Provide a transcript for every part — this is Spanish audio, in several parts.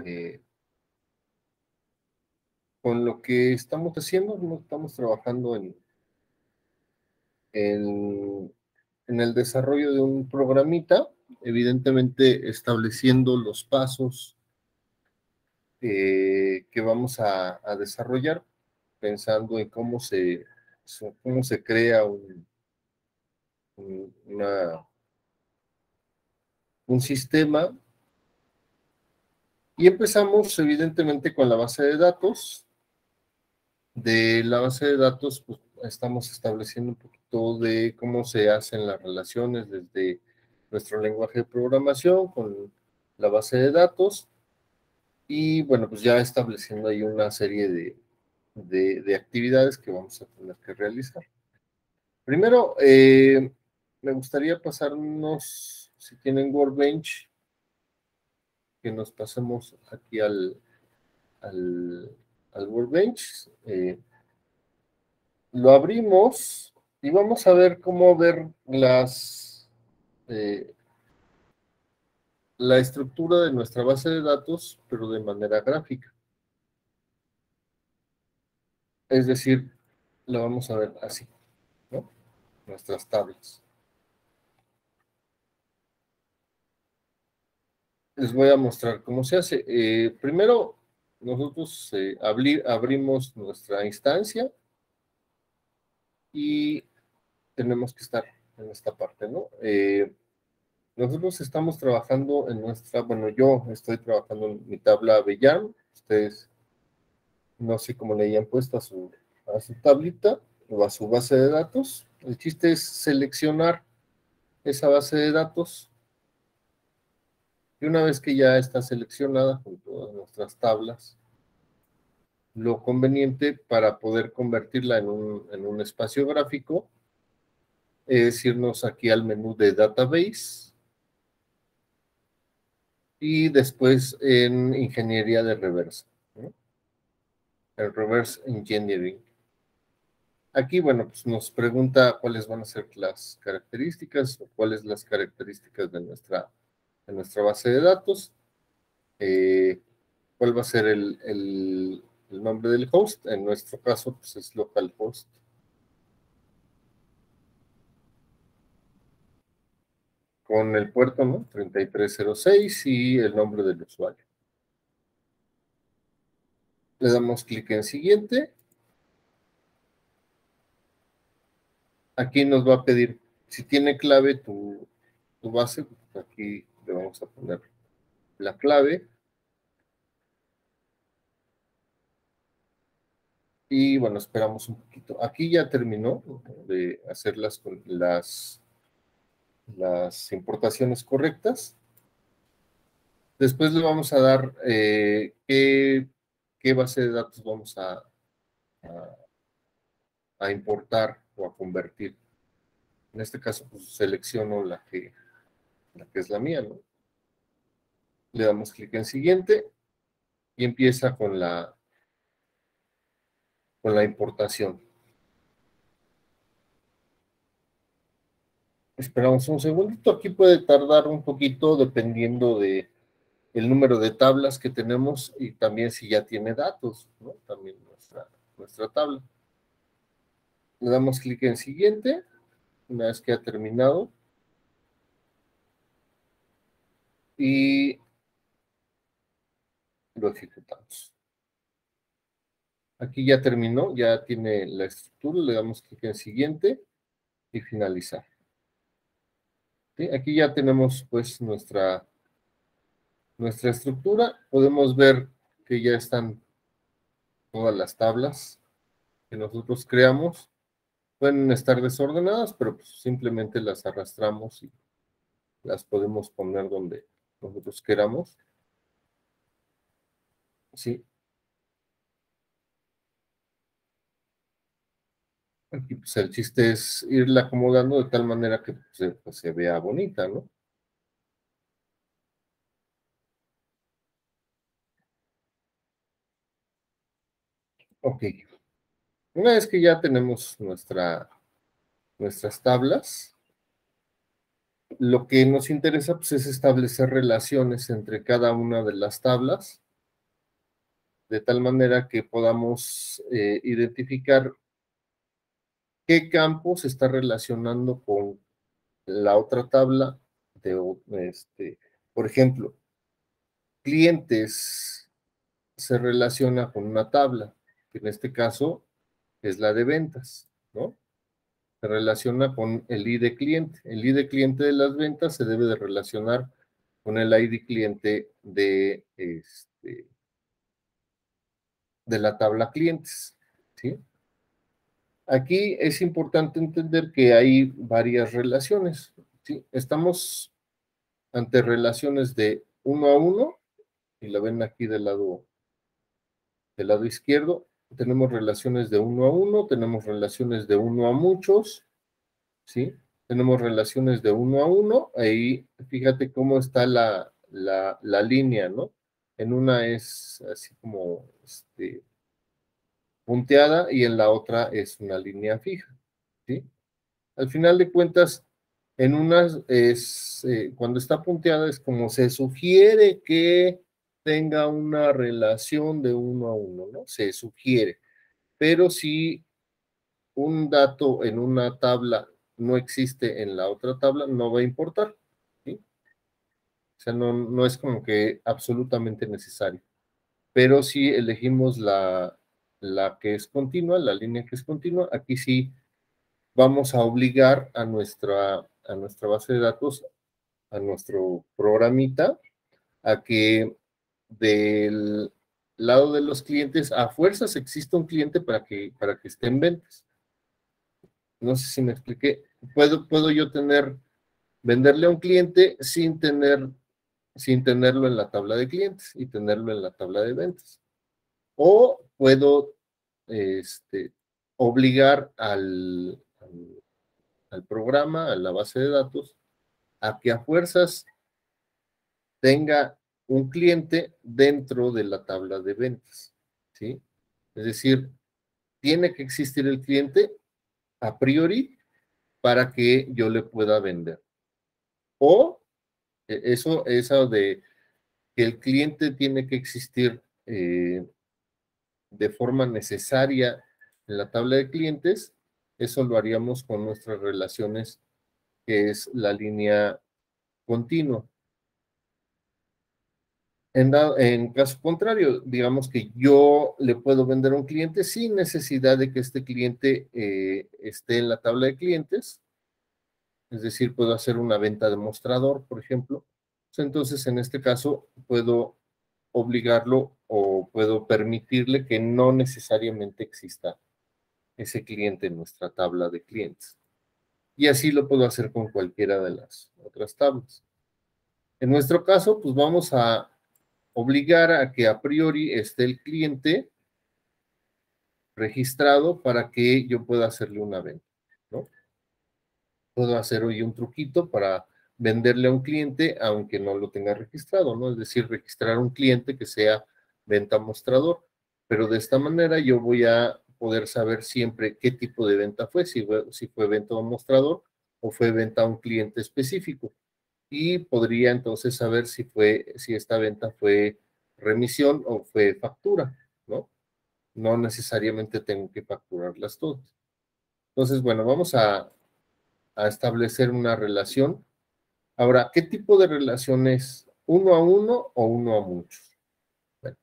eh, con lo que estamos haciendo, no estamos trabajando en el desarrollo de un programita, evidentemente estableciendo los pasos que vamos a desarrollar, pensando en cómo se crea una, un sistema. Y empezamos evidentemente con la base de datos. De la base de datos, pues, estamos estableciendo un poquito de cómo se hacen las relaciones desde nuestro lenguaje de programación con la base de datos. Y bueno, pues ya estableciendo ahí una serie de actividades que vamos a tener que realizar. Primero, me gustaría pasarnos, si tienen Workbench, que nos pasemos aquí al, al Workbench. Lo abrimos y vamos a ver cómo ver eh, la estructura de nuestra base de datos, pero de manera gráfica. Es decir, la vamos a ver así, ¿no? Nuestras tablas. Les voy a mostrar cómo se hace. Primero, nosotros abrimos nuestra instancia y tenemos que estar en esta parte, ¿no? Nosotros estamos trabajando bueno, yo estoy trabajando en mi tabla Avellan. Ustedes no sé cómo le hayan puesto a su tablita o a su base de datos. El chiste es seleccionar esa base de datos y una vez que ya está seleccionada con todas nuestras tablas, lo conveniente para poder convertirla en un espacio gráfico es irnos aquí al menú de Database y después en Ingeniería de Reversa, ¿no? El Reverse Engineering. Aquí, bueno, pues nos pregunta cuáles van a ser las características o cuáles las características de nuestra base de datos, cuál va a ser el nombre del host. En nuestro caso, pues es localhost. Con el puerto, ¿no? 3306 y el nombre del usuario. Le damos clic en siguiente. Aquí nos va a pedir, si tiene clave tu base, pues aquí le vamos a poner la clave. Y bueno, esperamos un poquito. Aquí ya terminó de hacer las importaciones correctas. Después le vamos a dar qué base de datos vamos a importar o a convertir. En este caso, pues selecciono la que es la mía, ¿no? Le damos clic en siguiente y empieza con la importación. Esperamos un segundito. Aquí puede tardar un poquito dependiendo de el número de tablas que tenemos y también si ya tiene datos, ¿no? También nuestra tabla. Le damos clic en siguiente, una vez que ha terminado. Y lo ejecutamos. Aquí ya terminó, ya tiene la estructura, le damos clic en siguiente y finalizar. ¿Sí? Aquí ya tenemos pues nuestra estructura. Podemos ver que ya están todas las tablas que nosotros creamos. Pueden estar desordenadas, pero pues simplemente las arrastramos y las podemos poner donde nosotros queramos. ¿Sí? Aquí pues el chiste es irla acomodando de tal manera que pues, se vea bonita, ¿no? Ok. Una vez que ya tenemos nuestras tablas, lo que nos interesa pues, es establecer relaciones entre cada una de las tablas de tal manera que podamos identificar qué campo se está relacionando con la otra tabla por ejemplo, clientes se relaciona con una tabla, que en este caso es la de ventas, ¿no? Se relaciona con el ID cliente. El ID cliente de las ventas se debe de relacionar con el ID cliente de la tabla clientes, ¿sí? Aquí es importante entender que hay varias relaciones, ¿sí? Estamos ante relaciones de uno a uno, y la ven aquí del lado izquierdo, tenemos relaciones de uno a uno, tenemos relaciones de uno a muchos, ¿sí? Tenemos relaciones de uno a uno, ahí fíjate cómo está la línea, ¿no? En una es así como punteada y en la otra es una línea fija, ¿sí? Al final de cuentas, en unas cuando está punteada es como se sugiere que tenga una relación de uno a uno, ¿no? Se sugiere, pero si un dato en una tabla no existe en la otra tabla, no va a importar, ¿sí? O sea, no es como que absolutamente necesario. Pero si elegimos la que es continua, la línea que es continua, aquí sí vamos a obligar a nuestra base de datos, a nuestro programita, a que del lado de los clientes, a fuerzas exista un cliente para que esté en ventas. No sé si me expliqué. Puedo yo venderle a un cliente sin tenerlo en la tabla de clientes y tenerlo en la tabla de ventas. O puedo obligar al programa, a la base de datos, a que a fuerzas tenga un cliente dentro de la tabla de ventas, ¿sí? Es decir, tiene que existir el cliente a priori para que yo le pueda vender. O eso de que el cliente tiene que existir de forma necesaria en la tabla de clientes, eso lo haríamos con nuestras relaciones, que es la línea continua. En caso contrario, digamos que yo le puedo vender a un cliente sin necesidad de que este cliente esté en la tabla de clientes, es decir, puedo hacer una venta de mostrador, por ejemplo. Entonces, en este caso, puedo obligarlo o puedo permitirle que no necesariamente exista ese cliente en nuestra tabla de clientes. Y así lo puedo hacer con cualquiera de las otras tablas. En nuestro caso, pues vamos a obligar a que a priori esté el cliente registrado para que yo pueda hacerle una venta, ¿no? Puedo hacer hoy un truquito para venderle a un cliente aunque no lo tenga registrado, ¿no? Es decir, registrar un cliente que sea venta mostrador, pero de esta manera yo voy a poder saber siempre qué tipo de venta fue, si fue venta a un mostrador o fue venta a un cliente específico. Y podría entonces saber si esta venta fue remisión o fue factura, ¿no? No necesariamente tengo que facturarlas todas. Entonces, bueno, vamos a establecer una relación. Ahora, ¿qué tipo de relación es? ¿Uno a uno o uno a muchos? Bueno,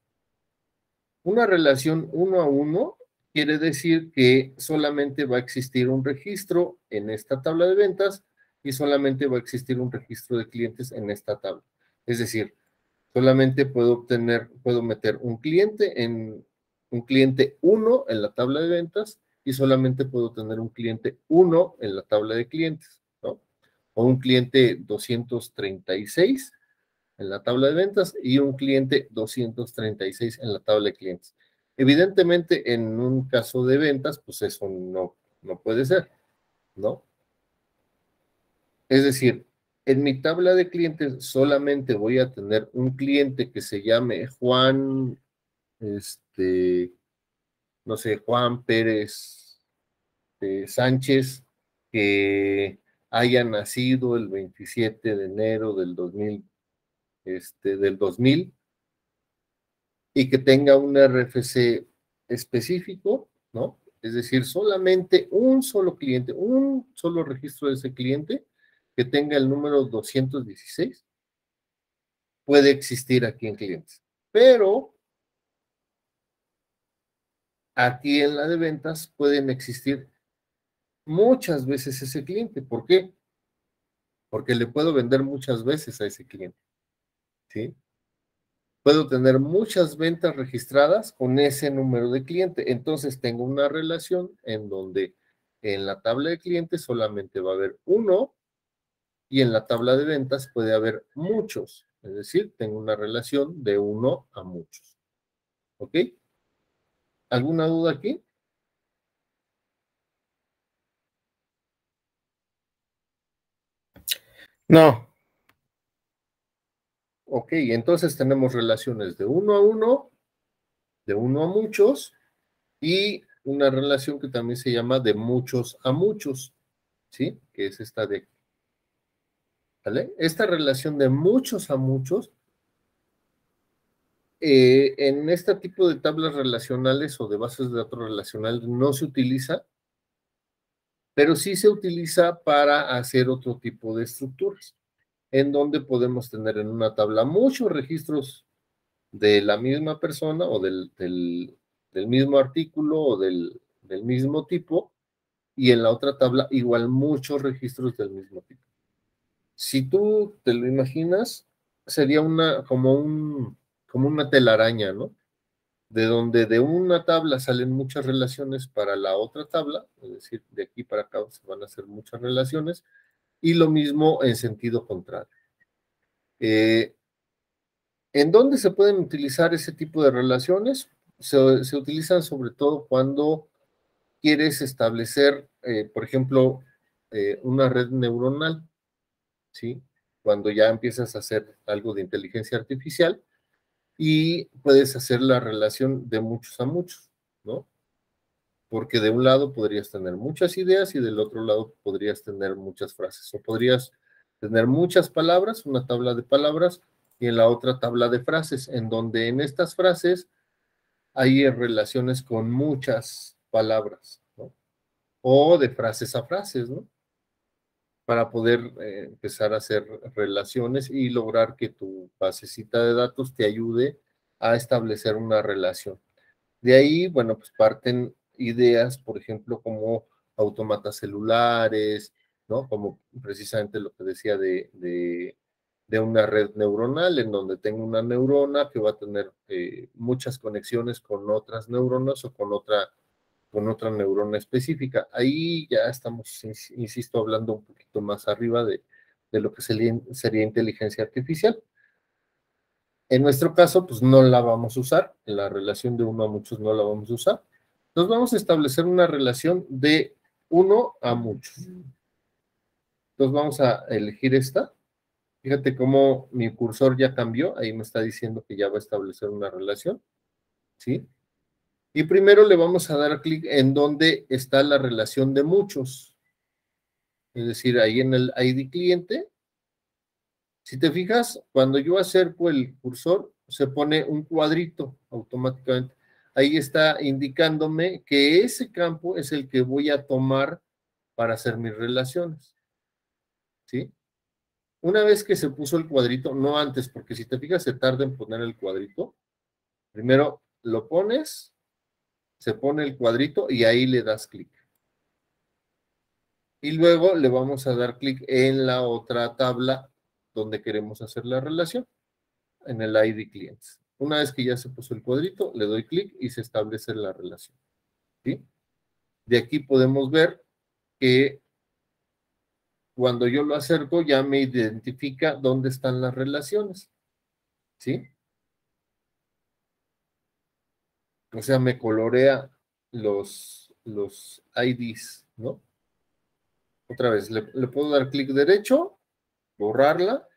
una relación uno a uno quiere decir que solamente va a existir un registro en esta tabla de ventas y solamente va a existir un registro de clientes en esta tabla. Es decir, solamente puedo meter un cliente 1 en la tabla de ventas y solamente puedo tener un cliente 1 en la tabla de clientes, ¿no? O un cliente 236 en la tabla de ventas y un cliente 236 en la tabla de clientes. Evidentemente, en un caso de ventas, pues eso no puede ser, ¿no? Es decir, en mi tabla de clientes solamente voy a tener un cliente que se llame Juan, este, no sé, Juan Pérez Sánchez, que haya nacido el 27 de enero del 2000, y que tenga un RFC específico, ¿no? Es decir, solamente un solo cliente, un solo registro de ese cliente que tenga el número 216 puede existir aquí en clientes. Pero aquí en la de ventas pueden existir muchas veces ese cliente. ¿Por qué? Porque le puedo vender muchas veces a ese cliente, ¿sí? Puedo tener muchas ventas registradas con ese número de cliente. Entonces tengo una relación en donde en la tabla de clientes solamente va a haber uno y en la tabla de ventas puede haber muchos. Es decir, tengo una relación de uno a muchos. ¿Ok? ¿Alguna duda aquí? No. Ok, entonces tenemos relaciones de uno a uno, de uno a muchos y una relación que también se llama de muchos a muchos, ¿sí? Que es esta de aquí. ¿Vale? Esta relación de muchos a muchos, en este tipo de tablas relacionales o de bases de datos relacionales no se utiliza, pero sí se utiliza para hacer otro tipo de estructuras, en donde podemos tener en una tabla muchos registros de la misma persona o del mismo artículo o del mismo tipo, y en la otra tabla igual muchos registros del mismo tipo. Si tú te lo imaginas, sería como una telaraña, ¿no? De donde de una tabla salen muchas relaciones para la otra tabla, es decir, de aquí para acá se van a hacer muchas relaciones, y lo mismo en sentido contrario. ¿En dónde se pueden utilizar ese tipo de relaciones? Se utilizan sobre todo cuando quieres establecer, por ejemplo, una red neuronal, ¿sí? Cuando ya empiezas a hacer algo de inteligencia artificial y puedes hacer la relación de muchos a muchos, ¿no? Porque de un lado podrías tener muchas ideas y del otro lado podrías tener muchas frases, o podrías tener muchas palabras, una tabla de palabras, y en la otra tabla de frases, en donde en estas frases hay relaciones con muchas palabras, ¿no? O de frases a frases, ¿no? Para poder empezar a hacer relaciones y lograr que tu basecita de datos te ayude a establecer una relación. De ahí, bueno, pues parten ideas, por ejemplo, como autómatas celulares, ¿no? Como precisamente lo que decía de una red neuronal, en donde tengo una neurona que va a tener muchas conexiones con otras neuronas o con otra neurona específica. Ahí ya estamos, insisto, hablando un poquito más arriba de lo que sería inteligencia artificial. En nuestro caso, pues no la vamos a usar, en la relación de uno a muchos no la vamos a usar. Entonces vamos a establecer una relación de uno a muchos. Entonces vamos a elegir esta. Fíjate cómo mi cursor ya cambió, ahí me está diciendo que ya va a establecer una relación, ¿sí? Y primero le vamos a dar clic en donde está la relación de muchos, es decir, ahí en el ID cliente. Si te fijas, cuando yo acerco el cursor, se pone un cuadrito automáticamente. Ahí está indicándome que ese campo es el que voy a tomar para hacer mis relaciones, ¿sí? Una vez que se puso el cuadrito, no antes, porque si te fijas se tarda en poner el cuadrito. Primero lo pones, se pone el cuadrito y ahí le das clic. Y luego le vamos a dar clic en la otra tabla donde queremos hacer la relación, en el ID clientes. Una vez que ya se puso el cuadrito, le doy clic y se establece la relación, ¿sí? De aquí podemos ver que cuando yo lo acerco ya me identifica dónde están las relaciones, ¿sí? O sea, me colorea los IDs, ¿no? Otra vez, le puedo dar clic derecho, borrarla,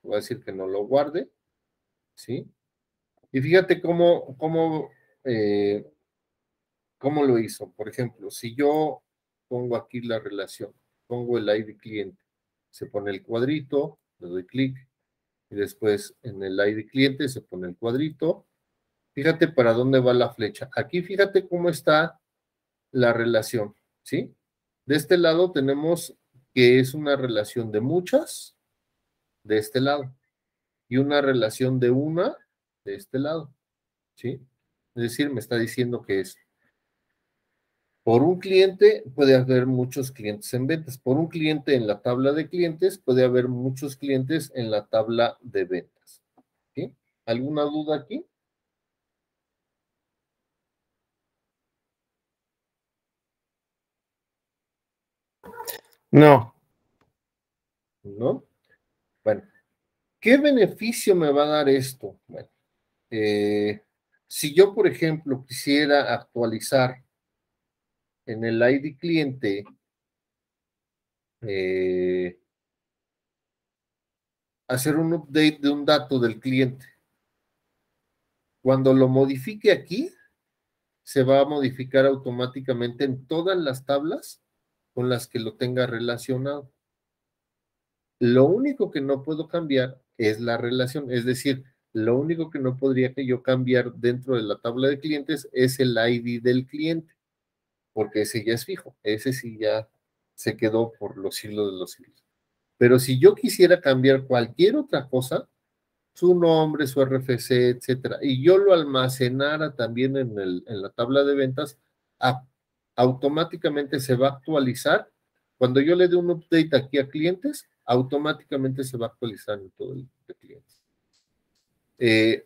voy a decir que no lo guarde, ¿sí? Y fíjate eh, cómo lo hizo. Por ejemplo, si yo pongo aquí la relación, pongo el ID cliente, se pone el cuadrito, le doy clic, y después en el ID cliente se pone el cuadrito, Fíjate para dónde va la flecha. Aquí fíjate cómo está la relación, ¿sí? De este lado tenemos que es una relación de muchas, de este lado, y una relación de una, de este lado, ¿sí? Es decir, me está diciendo que es por un cliente puede haber muchos clientes en ventas. Por un cliente en la tabla de clientes puede haber muchos clientes en la tabla de ventas. ¿Sí? ¿Alguna duda aquí? No. ¿No? Bueno, ¿qué beneficio me va a dar esto? Bueno, si yo, por ejemplo, quisiera actualizar en el ID cliente, eh, hacer un update de un dato del cliente, cuando lo modifique aquí, se va a modificar automáticamente en todas las tablas con las que lo tenga relacionado. Lo único que no puedo cambiar es la relación, es decir, lo único que no podría que yo cambiar dentro de la tabla de clientes es el ID del cliente, porque ese ya es fijo, ese sí ya se quedó por los siglos de los siglos. Pero si yo quisiera cambiar cualquier otra cosa, su nombre, su RFC, etcétera, y yo lo almacenara también en la tabla de ventas, automáticamente se va a actualizar. Cuando yo le dé un update aquí a clientes, automáticamente se va a actualizar en todo el de clientes.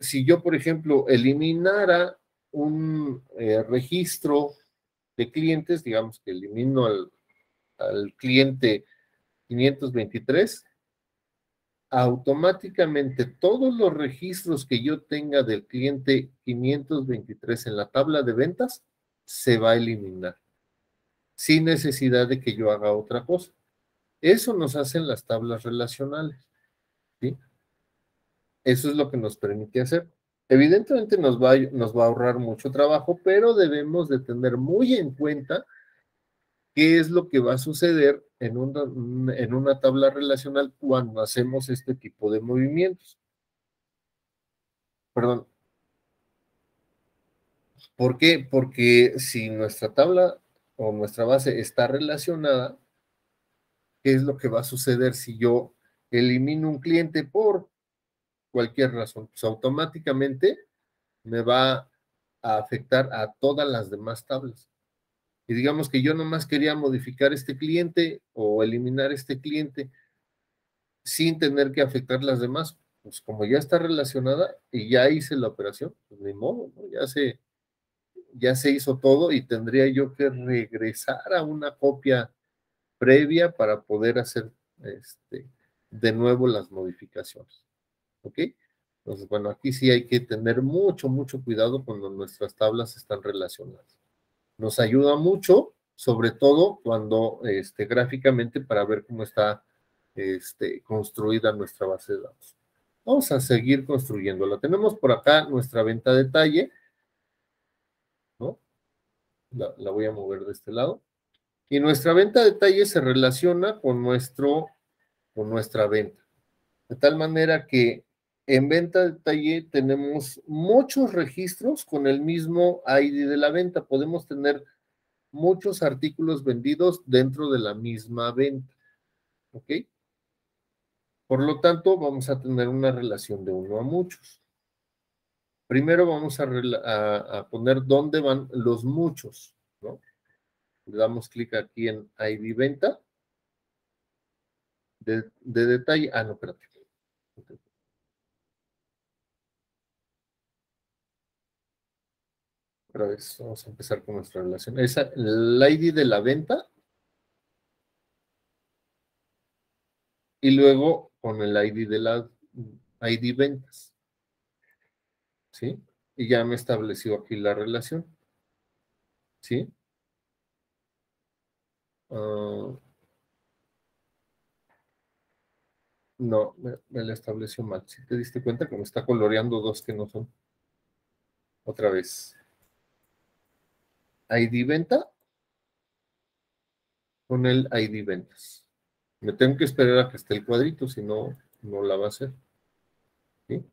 Si yo, por ejemplo, eliminara un registro de clientes, digamos que elimino al cliente 523, automáticamente todos los registros que yo tenga del cliente 523 en la tabla de ventas se va a eliminar sin necesidad de que yo haga otra cosa. Eso nos hacen las tablas relacionales, ¿sí? Eso es lo que nos permite hacer. Evidentemente nos va a ahorrar mucho trabajo, pero debemos de tener muy en cuenta qué es lo que va a suceder en una tabla relacional cuando hacemos este tipo de movimientos. Perdón, ¿por qué? Porque si nuestra tabla o nuestra base está relacionada, ¿qué es lo que va a suceder si yo elimino un cliente por cualquier razón? Pues automáticamente me va a afectar a todas las demás tablas. Y digamos que yo nomás quería modificar este cliente o eliminar este cliente sin tener que afectar las demás. Pues como ya está relacionada y ya hice la operación, pues ni modo, ¿no? Ya se hizo todo y tendría yo que regresar a una copia previa para poder hacer de nuevo las modificaciones. ¿Ok? Entonces, bueno, aquí sí hay que tener mucho, mucho cuidado cuando nuestras tablas están relacionadas. Nos ayuda mucho, sobre todo cuando gráficamente para ver cómo está construida nuestra base de datos. Vamos a seguir construyéndola. Tenemos por acá nuestra venta detalle, ¿no? La voy a mover de este lado. Y nuestra venta detalle se relaciona con nuestra venta. De tal manera que en venta detalle tenemos muchos registros con el mismo ID de la venta. Podemos tener muchos artículos vendidos dentro de la misma venta. ¿Ok? Por lo tanto, vamos a tener una relación de uno a muchos. Primero vamos a poner dónde van los muchos, ¿no? Le damos clic aquí en ID venta de detalle. Ah, no, espérate. Otra vez, vamos a empezar con nuestra relación. Es el ID de la venta y luego con el ID de la ID ventas, ¿sí? Y ya me estableció aquí la relación, ¿sí? Uh, no, me la estableció mal. ¿Sí te diste cuenta que me está coloreando dos que no son? Otra vez. ID venta con el ID ventas. Me tengo que esperar a que esté el cuadrito, si no, no la va a hacer, ¿sí?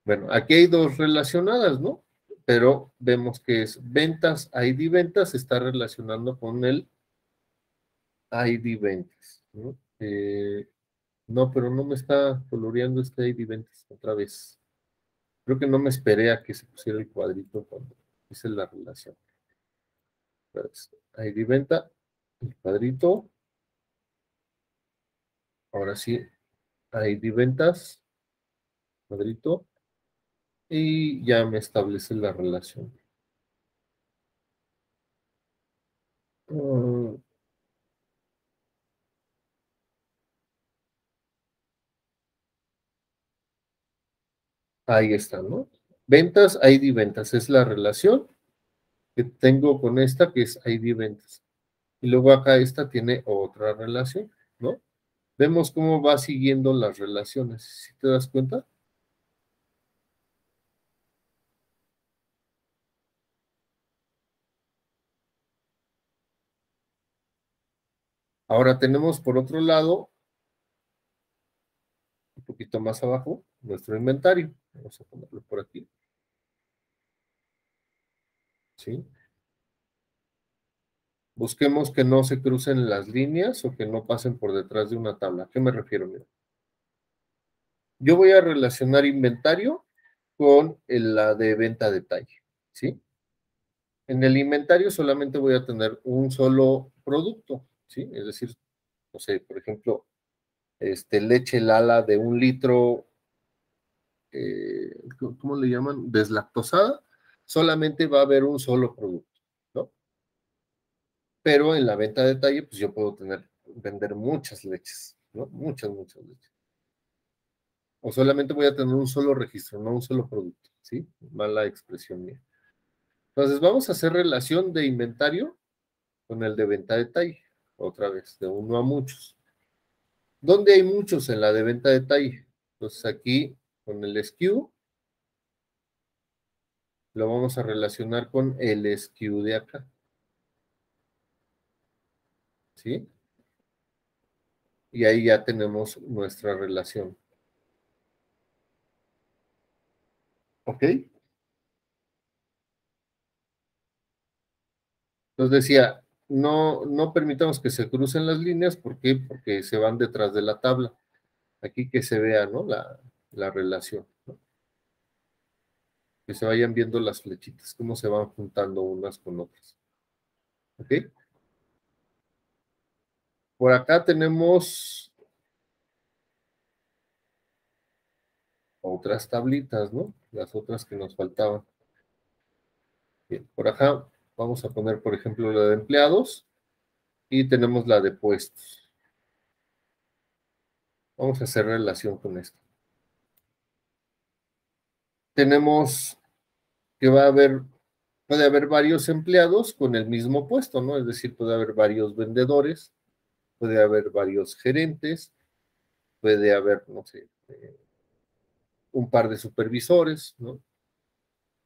Bueno, aquí hay dos relacionadas, ¿no? Pero vemos que es ventas, ID ventas, se está relacionando con el ID ventas, ¿no? No, pero no me está coloreando este ID ventas otra vez. Creo que no me esperé a que se pusiera el cuadrito cuando hice la relación. Pues, ID venta, el cuadrito. Ahora sí, ID ventas, cuadrito. Y ya me establece la relación. Mm, ahí está, ¿no? Ventas, ID ventas, es la relación que tengo con esta que es ID ventas. Y luego acá esta tiene otra relación, ¿no? Vemos cómo va siguiendo las relaciones, ¿sí te das cuenta? Ahora tenemos por otro lado, un poquito más abajo, nuestro inventario. Vamos a ponerlo por aquí, ¿sí? Busquemos que no se crucen las líneas o que no pasen por detrás de una tabla. ¿A qué me refiero? Mira, yo voy a relacionar inventario con la de venta a detalle, ¿sí? En el inventario solamente voy a tener un solo producto, ¿sí? Es decir, no sé, por ejemplo, leche Lala de 1 litro, ¿cómo le llaman? Deslactosada, solamente va a haber un solo producto, ¿no? Pero en la venta de detalle, pues yo puedo vender muchas leches, ¿no? Muchas leches. O solamente voy a tener un solo registro, no un solo producto, ¿sí? Mala expresión mía. Entonces, vamos a hacer relación de inventario con el de venta de detalle, otra vez, de uno a muchos. ¿Dónde hay muchos? En la de venta de detalle. Entonces, aquí, con el SKU, lo vamos a relacionar con el SKU de acá, ¿sí? Y ahí ya tenemos nuestra relación. ¿Ok? Entonces decía, no permitamos que se crucen las líneas, ¿por qué? Porque se van detrás de la tabla. Aquí que se vea, ¿no? La relación, ¿no? Que se vayan viendo las flechitas, cómo se van juntando unas con otras. ¿Ok? Por acá tenemos otras tablitas, ¿no? Las otras que nos faltaban. Bien, por acá vamos a poner, por ejemplo, la de empleados y tenemos la de puestos. Vamos a hacer relación con esto. Tenemos que puede haber varios empleados con el mismo puesto, ¿no? Es decir, puede haber varios vendedores, puede haber varios gerentes, puede haber, no sé, un par de supervisores, ¿no?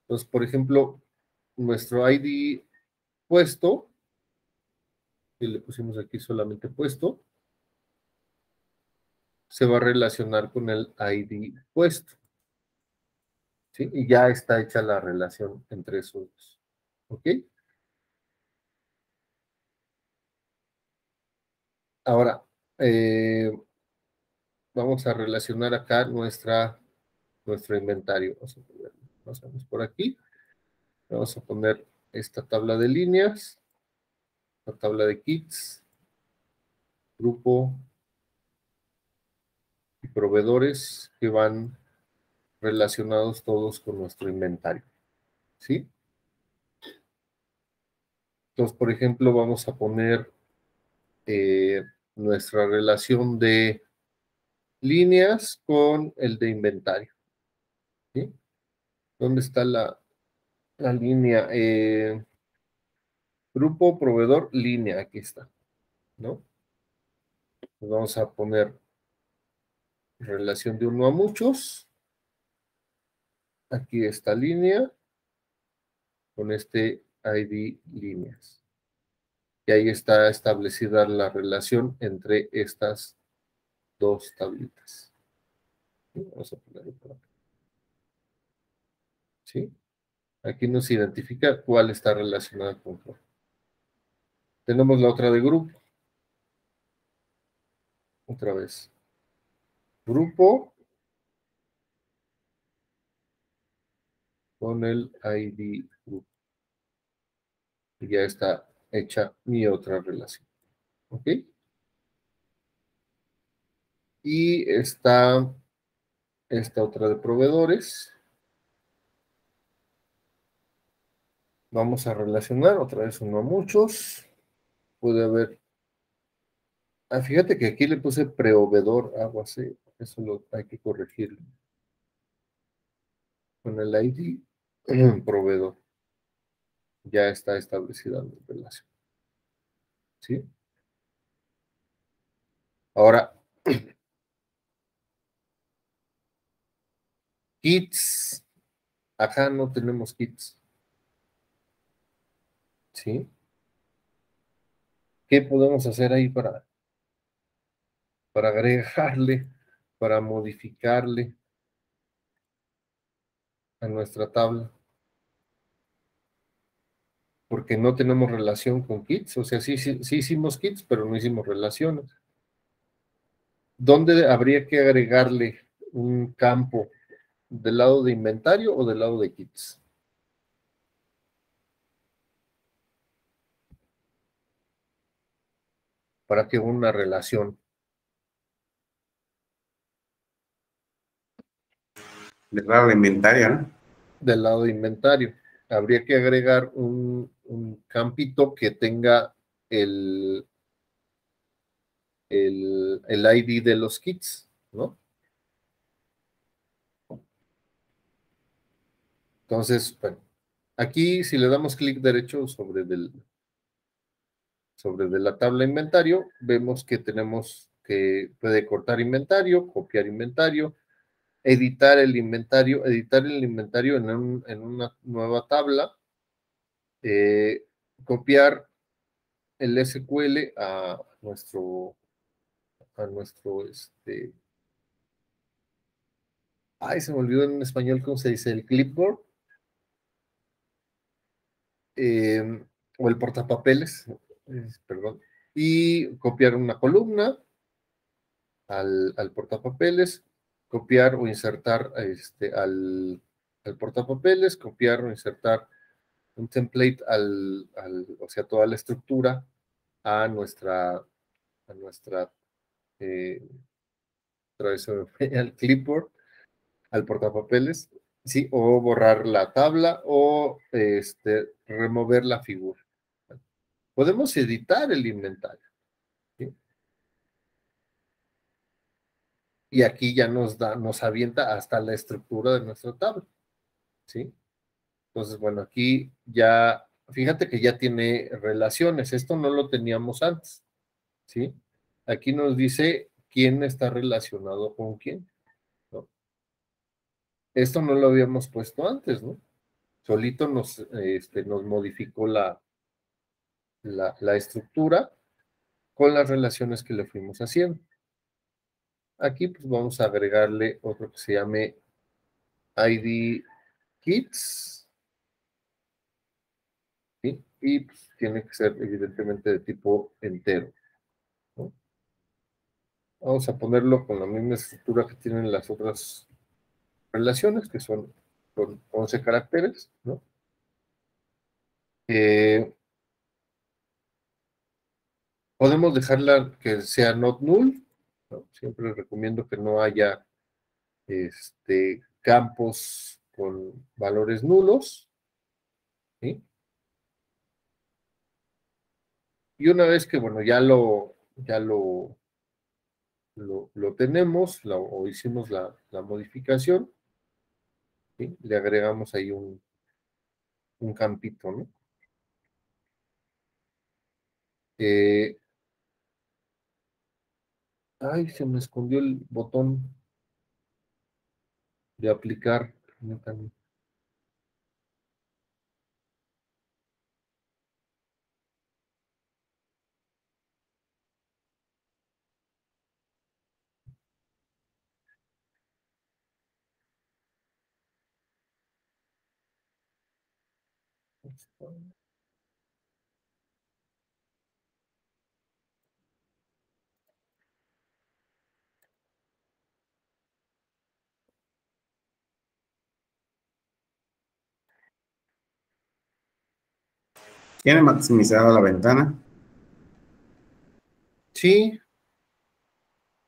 Entonces, por ejemplo, nuestro ID puesto, que le pusimos aquí solamente puesto, se va a relacionar con el ID puesto, ¿sí? Y ya está hecha la relación entre esos dos, ¿ok? Ahora, eh, vamos a relacionar acá nuestro inventario. Pasamos por aquí. Vamos a poner esta tabla de líneas, la tabla de kits, grupo y proveedores que van relacionados todos con nuestro inventario, ¿sí? Entonces, por ejemplo, vamos a poner eh, nuestra relación de líneas con el de inventario, ¿sí? ¿Dónde está la línea? Grupo, proveedor, línea, aquí está, ¿no? Pues vamos a poner relación de uno a muchos, aquí esta línea, con este ID líneas. Y ahí está establecida la relación entre estas dos tablitas. Vamos a ponerlo por acá. ¿sí? Aquí nos identifica cuál está relacionada con cuál. Tenemos la otra de grupo. Otra vez. Grupo con el ID grupo. Y ya está hecha mi otra relación. ¿Ok? Y está esta otra de proveedores. Vamos a relacionar otra vez uno a muchos. Puede haber. Fíjate que aquí le puse proveedor algo así. Eso lo hay que corregirlo. Con el ID proveedor. Ya está establecida la relación. ¿Sí? Ahora, kits. Acá no tenemos kits. ¿Sí? ¿Qué podemos hacer ahí para agregarle, para modificarle a nuestra tabla? Porque no tenemos relación con kits, o sea, sí hicimos kits, pero no hicimos relaciones. ¿Dónde habría que agregarle un campo? ¿Del lado de inventario o del lado de kits? Para que una relación Del lado de inventario, ¿no? del lado de inventario. Habría que agregar un campito que tenga el, el ID de los kits, ¿no? Entonces, bueno, aquí si le damos clic derecho sobre de la tabla inventario, vemos que tenemos que puede cortar inventario, copiar inventario, editar el inventario en una nueva tabla, eh, copiar el SQL a nuestro, se me olvidó en español cómo se dice, el clipboard, eh, o el portapapeles, perdón, y copiar una columna al portapapeles, copiar o insertar al portapapeles, copiar o insertar un template o sea, toda la estructura a nuestra eh, otra vez al clipboard, al portapapeles, sí, o borrar la tabla o remover la figura. Podemos editar el inventario, ¿sí? Y aquí ya nos avienta hasta la estructura de nuestra tabla, ¿sí? Entonces, bueno, aquí ya, fíjate que ya tiene relaciones, esto no lo teníamos antes, ¿sí? Aquí nos dice quién está relacionado con quién, ¿no? Esto no lo habíamos puesto antes, ¿no? Solito nos modificó la estructura con las relaciones que le fuimos haciendo. Aquí pues vamos a agregarle otro que se llame ID Kits, ¿sí? Y pues, tiene que ser evidentemente de tipo entero, ¿no? Vamos a ponerlo con la misma estructura que tienen las otras relaciones, que son 11 caracteres, ¿no? Eh, Podemos dejarla que sea not null, ¿no? Siempre recomiendo que no haya campos con valores nulos, ¿sí? Y una vez que, bueno, ya lo tenemos, o hicimos la modificación, ¿sí? Le agregamos ahí un campito, ¿no? Eh, se me escondió el botón de aplicar. ¿Tiene maximizada la ventana? Sí,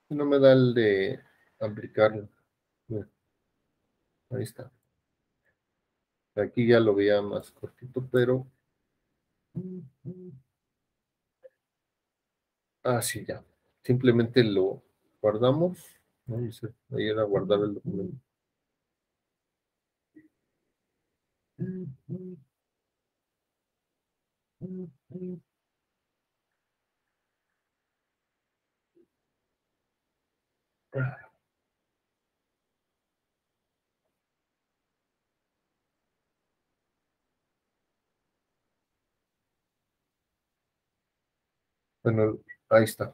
no me da el de aplicarlo. Mira, ahí está. Aquí ya lo veía más cortito, pero... Ah, sí, ya. Simplemente lo guardamos. No dice, ahí era guardar el documento. Bueno, ahí está.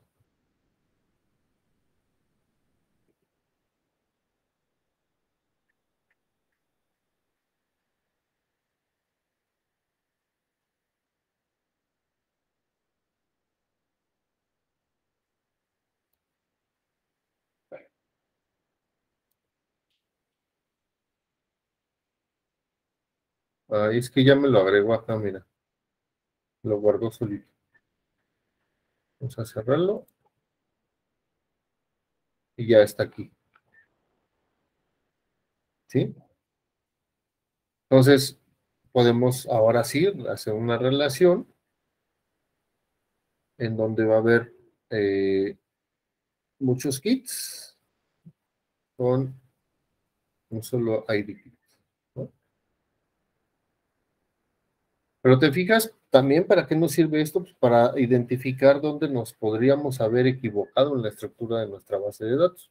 Ahí es que ya me lo agrego acá, mira. Lo guardo solito. Vamos a cerrarlo. Y ya está aquí. ¿Sí? Entonces, podemos ahora sí hacer una relación en donde va a haber muchos kits con un solo ID kit, ¿no? Pero te fijas también para qué nos sirve esto, pues para identificar dónde nos podríamos haber equivocado en la estructura de nuestra base de datos,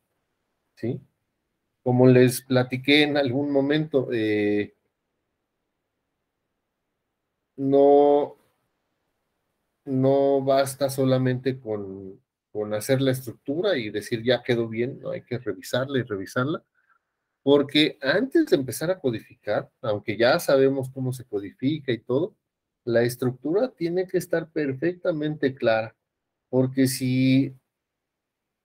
¿sí? Como les platiqué en algún momento, no, no basta solamente con hacer la estructura y decir ya quedó bien, ¿no? Hay que revisarla y revisarla, porque antes de empezar a codificar, aunque ya sabemos cómo se codifica y todo, la estructura tiene que estar perfectamente clara, porque si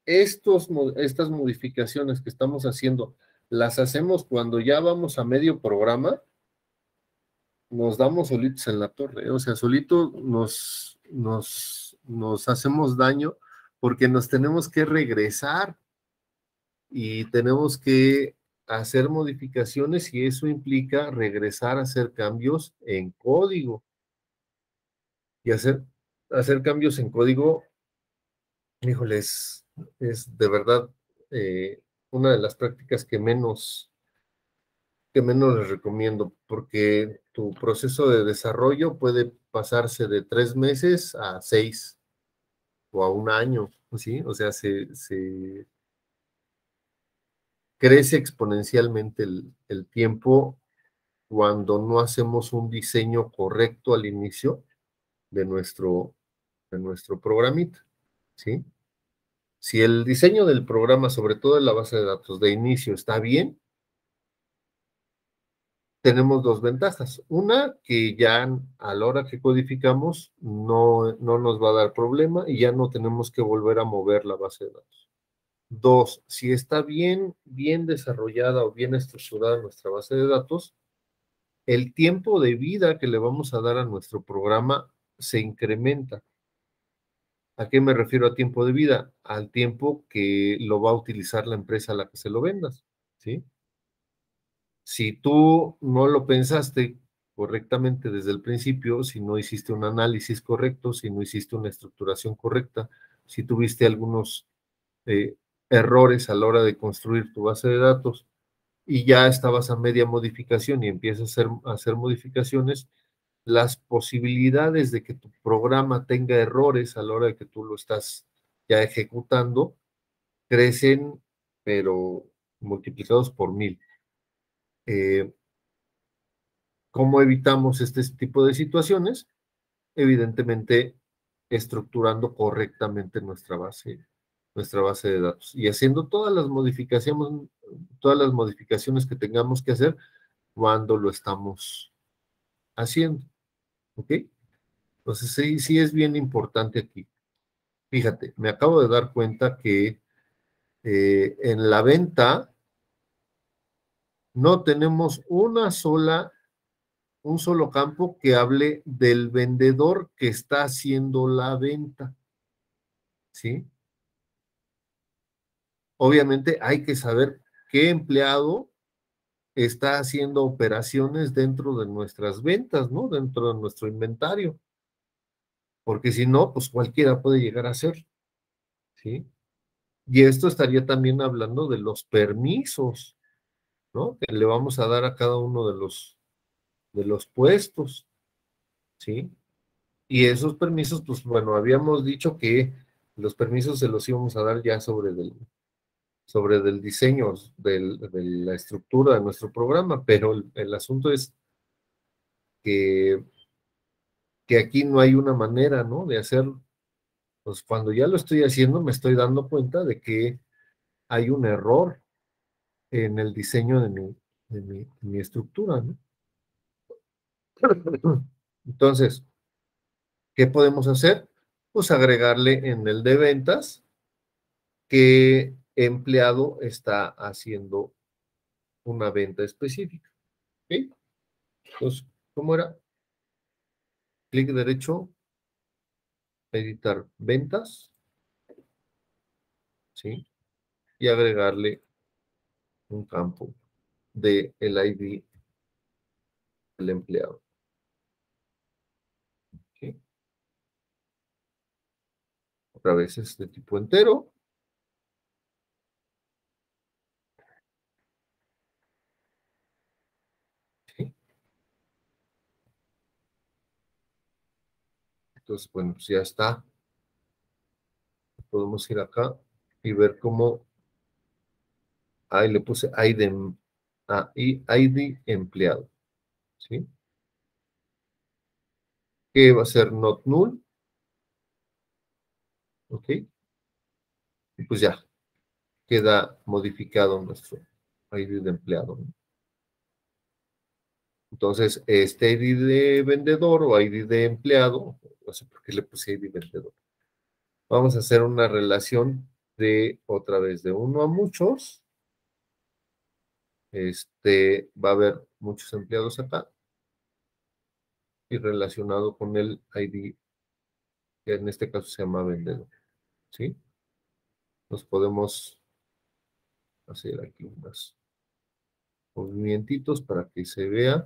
estas modificaciones que estamos haciendo las hacemos cuando ya vamos a medio programa, nos damos solitos en la torre, ¿eh? O sea, solito nos hacemos daño porque nos tenemos que regresar y tenemos que hacer modificaciones y eso implica regresar a hacer cambios en código. Y hacer cambios en código, híjole, es de verdad una de las prácticas que menos les recomiendo, porque tu proceso de desarrollo puede pasarse de 3 meses a 6 o a un año, ¿sí? O sea, se crece exponencialmente el tiempo cuando no hacemos un diseño correcto al inicio de nuestro programita, ¿sí? Si el diseño del programa, sobre todo en la base de datos de inicio, está bien, tenemos dos ventajas. Una, que ya a la hora que codificamos no nos va a dar problema y ya no tenemos que volver a mover la base de datos. Dos, si está bien desarrollada o bien estructurada nuestra base de datos, el tiempo de vida que le vamos a dar a nuestro programa se incrementa. ¿A qué me refiero a tiempo de vida? Al tiempo que lo va a utilizar la empresa a la que se lo vendas, ¿sí? Si tú no lo pensaste correctamente desde el principio, si no hiciste un análisis correcto, si no hiciste una estructuración correcta, si tuviste algunos eh, errores a la hora de construir tu base de datos y ya estabas a media modificación y empiezas a hacer modificaciones, las posibilidades de que tu programa tenga errores a la hora de que tú lo estás ya ejecutando crecen, pero multiplicados por 1000. Eh, ¿Cómo evitamos este tipo de situaciones? Evidentemente, estructurando correctamente nuestra base de datos y haciendo todas las modificaciones que tengamos que hacer cuando lo estamos haciendo. ¿Ok? Entonces, sí, sí es bien importante aquí. Fíjate, me acabo de dar cuenta que en la venta no tenemos un solo campo que hable del vendedor que está haciendo la venta, ¿sí? Obviamente hay que saber qué empleado está haciendo operaciones dentro de nuestras ventas, ¿no? Dentro de nuestro inventario, porque si no, pues cualquiera puede llegar a ser, ¿sí? Y esto estaría también hablando de los permisos, ¿no? Que le vamos a dar a cada uno de los puestos, ¿sí? Y esos permisos, pues bueno, habíamos dicho que los permisos se los íbamos a dar ya sobre del diseño, de la estructura de nuestro programa, pero el asunto es que, que aquí no hay una manera, ¿no? De hacerlo. Pues cuando ya lo estoy haciendo, me estoy dando cuenta de que hay un error en el diseño de mi estructura, ¿no? Entonces, ¿qué podemos hacer? Pues agregarle en el de ventas qué empleado está haciendo una venta específica. ¿Ok? Entonces, ¿cómo era? Clic derecho, editar ventas, ¿sí? Y agregarle un campo de el ID del empleado. ¿Ok? Otra vez es de tipo entero. ¿Sí? Entonces, bueno, pues ya está. Podemos ir acá y ver cómo. Ahí le puse ID empleado. ¿Sí? Que va a ser not null. ¿Ok? Y pues ya queda modificado nuestro ID de empleado, ¿no? Entonces, este ID de vendedor o ID de empleado, no sé por qué le puse ID vendedor. Vamos a hacer una relación de otra vez de uno a muchos. Va a haber muchos empleados acá y relacionado con el ID, que en este caso se llama vendedor. ¿Sí? Nos podemos hacer aquí unos movimientos para que se vea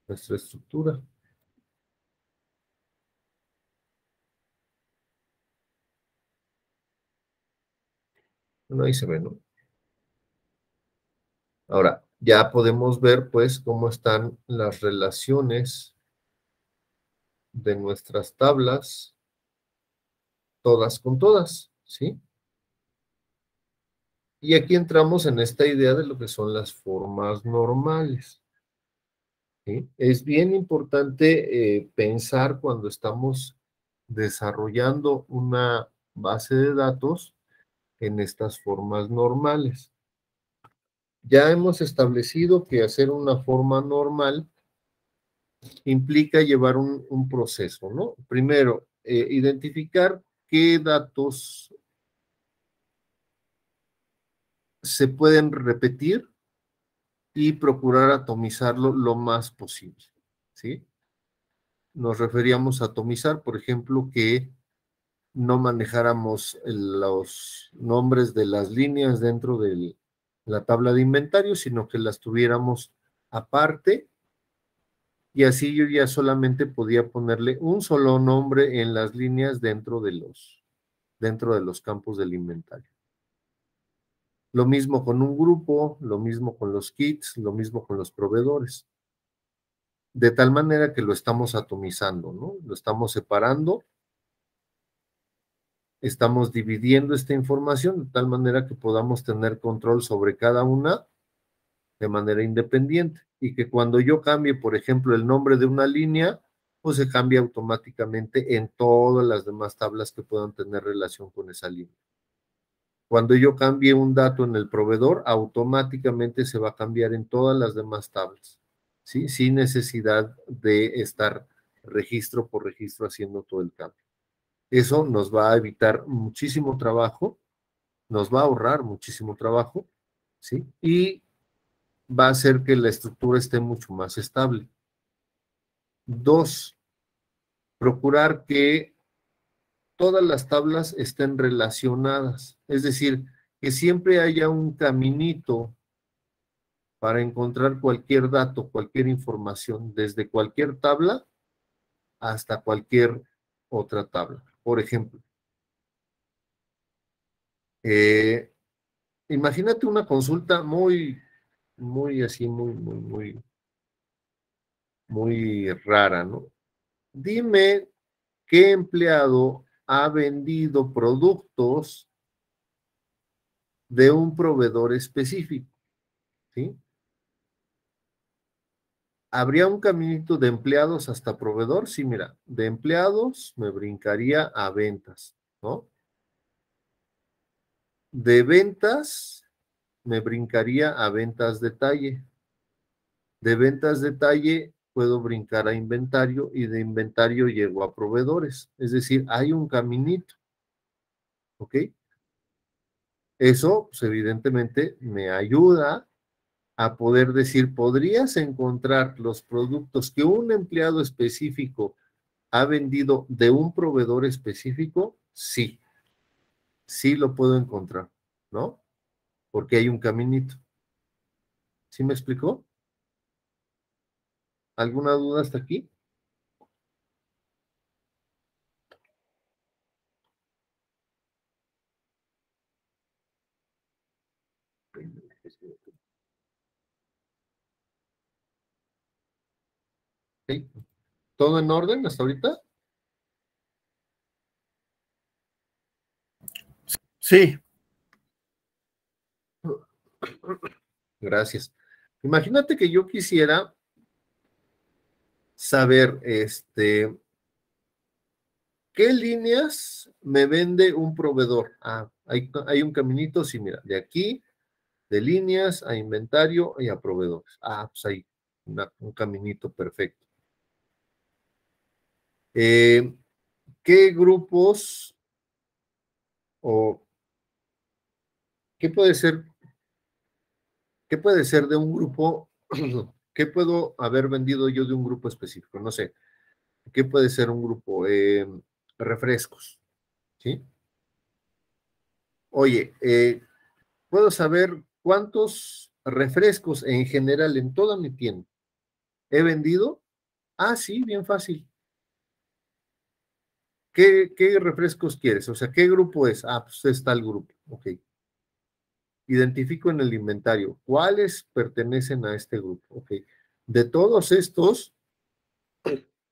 nuestra estructura. Bueno, ahí se ve, ¿no? Ahora, ya podemos ver, pues, cómo están las relaciones de nuestras tablas, todas con todas, ¿sí? Y aquí entramos en esta idea de lo que son las formas normales, ¿sí? Es bien importante pensar cuando estamos desarrollando una base de datos en estas formas normales. Ya hemos establecido que hacer una forma normal implica llevar un proceso, ¿no? Primero, identificar qué datos se pueden repetir y procurar atomizarlo lo más posible, ¿sí? Nos referíamos a atomizar, por ejemplo, que no manejáramos los nombres de las líneas dentro de la tabla de inventario, sino que las tuviéramos aparte y así yo ya solamente podía ponerle un solo nombre en las líneas dentro de los campos del inventario. Lo mismo con un grupo, lo mismo con los kits, lo mismo con los proveedores. De tal manera que lo estamos atomizando, ¿no? Lo estamos separando, estamos dividiendo esta información de tal manera que podamos tener control sobre cada una de manera independiente y que cuando yo cambie, por ejemplo, el nombre de una línea, pues se cambia automáticamente en todas las demás tablas que puedan tener relación con esa línea. Cuando yo cambie un dato en el proveedor, automáticamente se va a cambiar en todas las demás tablas. ¿sí? Sin necesidad de estar registro por registro haciendo todo el cambio. Eso nos va a evitar muchísimo trabajo, nos va a ahorrar muchísimo trabajo, ¿sí? Y va a hacer que la estructura esté mucho más estable. Dos, procurar que todas las tablas estén relacionadas, es decir, que siempre haya un caminito para encontrar cualquier dato, cualquier información, desde cualquier tabla hasta cualquier otra tabla. Por ejemplo, eh, imagínate una consulta muy así, muy rara, ¿no? Dime qué empleado ha vendido productos de un proveedor específico, ¿sí? ¿Habría un caminito de empleados hasta proveedor? Sí, mira, de empleados me brincaría a ventas, ¿no? De ventas me brincaría a ventas detalle. De ventas detalle puedo brincar a inventario y de inventario llego a proveedores. Es decir, hay un caminito, ¿ok? Eso, pues, evidentemente, me ayuda a poder decir, ¿podrías encontrar los productos que un empleado específico ha vendido de un proveedor específico? Sí, sí lo puedo encontrar, ¿no? Porque hay un caminito. ¿Sí me explicó? ¿Alguna duda hasta aquí? ¿Sí? ¿Todo en orden hasta ahorita? Sí. Gracias. Imagínate que yo quisiera saber, ¿qué líneas me vende un proveedor? Ah, hay un caminito, sí, mira, de aquí, de líneas a inventario y a proveedores. Ah, pues ahí, un caminito perfecto. Eh, ¿Qué grupos o qué puede ser, qué puede ser de un grupo? ¿Qué puedo haber vendido yo de un grupo específico? No sé. ¿Qué puede ser un grupo? Refrescos, ¿sí? Oye, ¿puedo saber cuántos refrescos en general en toda mi tienda he vendido? Ah, sí, bien fácil. ¿Qué refrescos quieres? O sea, ¿qué grupo es? Ah, pues está el grupo. Ok. Identifico en el inventario cuáles pertenecen a este grupo. Ok. De todos estos,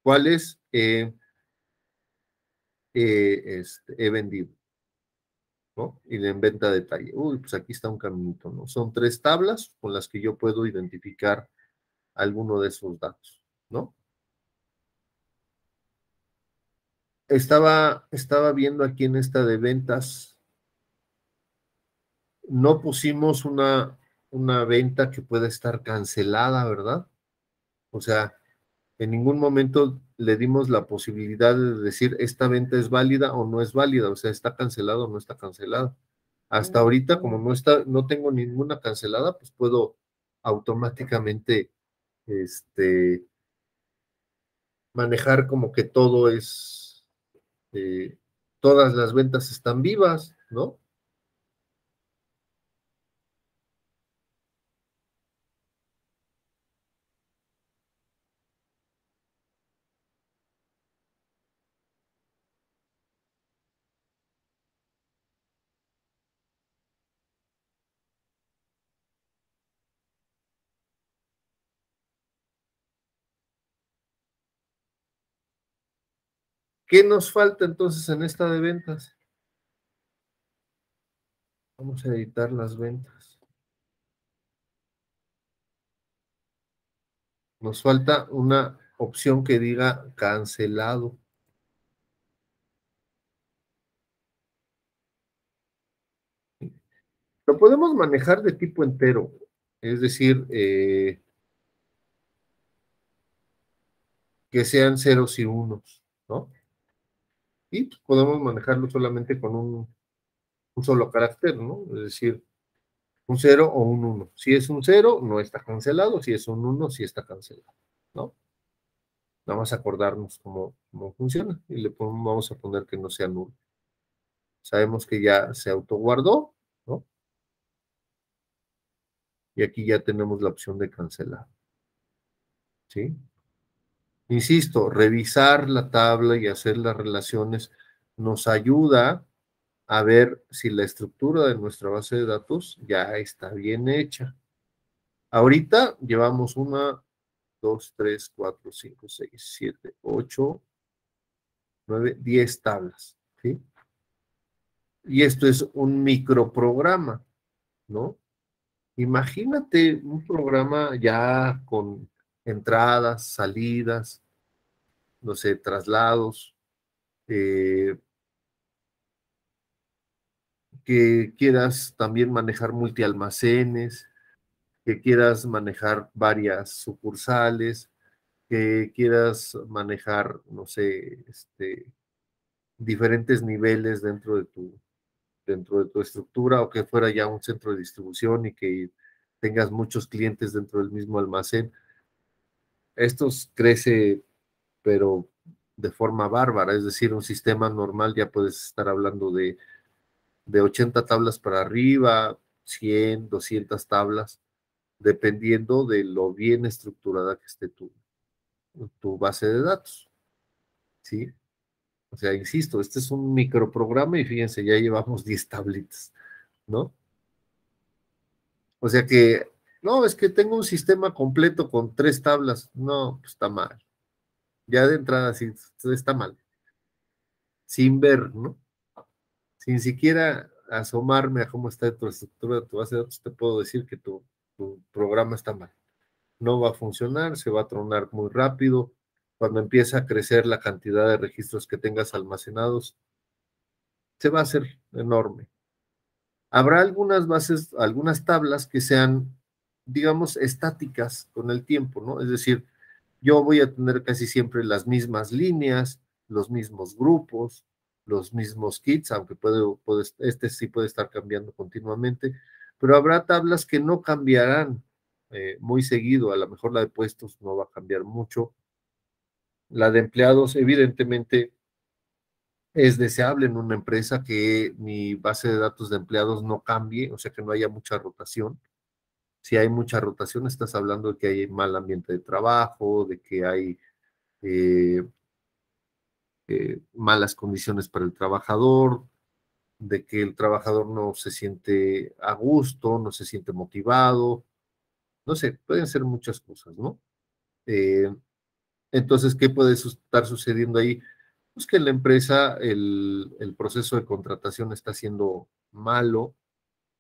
¿cuáles he vendido? ¿No? Y en venta de detalle. Uy, pues aquí está un caminito, ¿no? Son 3 tablas con las que yo puedo identificar alguno de esos datos, ¿no? Estaba viendo aquí en esta de ventas, no pusimos una venta que pueda estar cancelada, ¿verdad? O sea, en ningún momento le dimos la posibilidad de decir esta venta es válida o no es válida, o sea, está cancelada o no está cancelada. Hasta ahorita, como no tengo ninguna cancelada, pues puedo automáticamente este, manejar como que todo eh, todas las ventas están vivas, ¿no? ¿Qué nos falta entonces en esta de ventas? Vamos a editar las ventas. Nos falta una opción que diga cancelado. Lo podemos manejar de tipo entero, es decir, que sean ceros y unos, ¿no? Y pues, podemos manejarlo solamente con un solo carácter, ¿no? Es decir, un 0 o un 1. Si es un 0, no está cancelado. Si es un 1, sí está cancelado, ¿no? Nada más acordarnos cómo funciona y vamos a poner que no sea nulo. Sabemos que ya se autoguardó, ¿no? Y aquí ya tenemos la opción de cancelar, ¿sí? Insisto, revisar la tabla y hacer las relaciones nos ayuda a ver si la estructura de nuestra base de datos ya está bien hecha. Ahorita llevamos 1, 2, 3, 4, 5, 6, 7, 8, 9, 10 tablas, ¿sí? Y esto es un microprograma, ¿no? Imagínate un programa ya con entradas, salidas, no sé, traslados, eh, que quieras también manejar multialmacenes, que quieras manejar varias sucursales, que quieras manejar, no sé, diferentes niveles dentro de tu estructura, o que fuera ya un centro de distribución y que tengas muchos clientes dentro del mismo almacén. Esto crece, pero de forma bárbara, es decir, un sistema normal ya puedes estar hablando de 80 tablas para arriba, 100, 200 tablas, dependiendo de lo bien estructurada que esté tu base de datos, ¿sí? O sea, insisto, este es un microprograma y fíjense, ya llevamos 10 tablitas, ¿no? O sea que, no, es que tengo un sistema completo con 3 tablas. No, pues está mal. Ya de entrada sí está mal. Sin ver, ¿no? Sin siquiera asomarme a cómo está tu estructura de tu base de datos, te puedo decir que tu programa está mal. No va a funcionar, se va a tronar muy rápido. Cuando empieza a crecer la cantidad de registros que tengas almacenados, se va a hacer enorme. Habrá algunas bases, algunas tablas que sean, digamos, estáticas con el tiempo, ¿no? Es decir, yo voy a tener casi siempre las mismas líneas, los mismos grupos, los mismos kits, aunque este sí puede estar cambiando continuamente, pero habrá tablas que no cambiarán muy seguido. A lo mejor la de puestos no va a cambiar mucho. La de empleados, evidentemente, es deseable en una empresa que mi base de datos de empleados no cambie, o sea, que no haya mucha rotación. Si hay mucha rotación, estás hablando de que hay mal ambiente de trabajo, de que hay eh, malas condiciones para el trabajador, de que el trabajador no se siente a gusto, no se siente motivado, no sé, pueden ser muchas cosas, ¿no? Eh, entonces, ¿qué puede estar sucediendo ahí? Pues que en la empresa el proceso de contratación está siendo malo,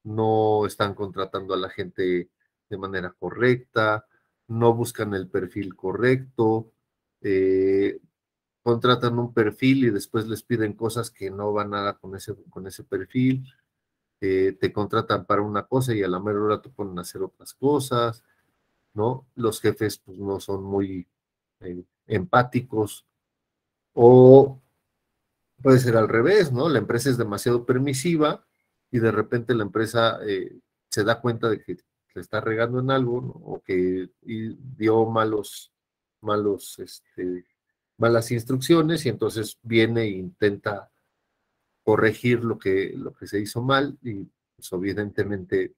no están contratando a la gente de manera correcta, no buscan el perfil correcto, eh, contratan un perfil y después les piden cosas que no van nada con ese perfil, te contratan para una cosa y a la mera hora te ponen a hacer otras cosas, ¿no? Los jefes pues no son muy empáticos, o puede ser al revés, ¿no? La empresa es demasiado permisiva y de repente la empresa se da cuenta de que se está regando en algo, ¿no? O que dio malos, malas instrucciones y entonces viene e intenta corregir lo que se hizo mal y pues, evidentemente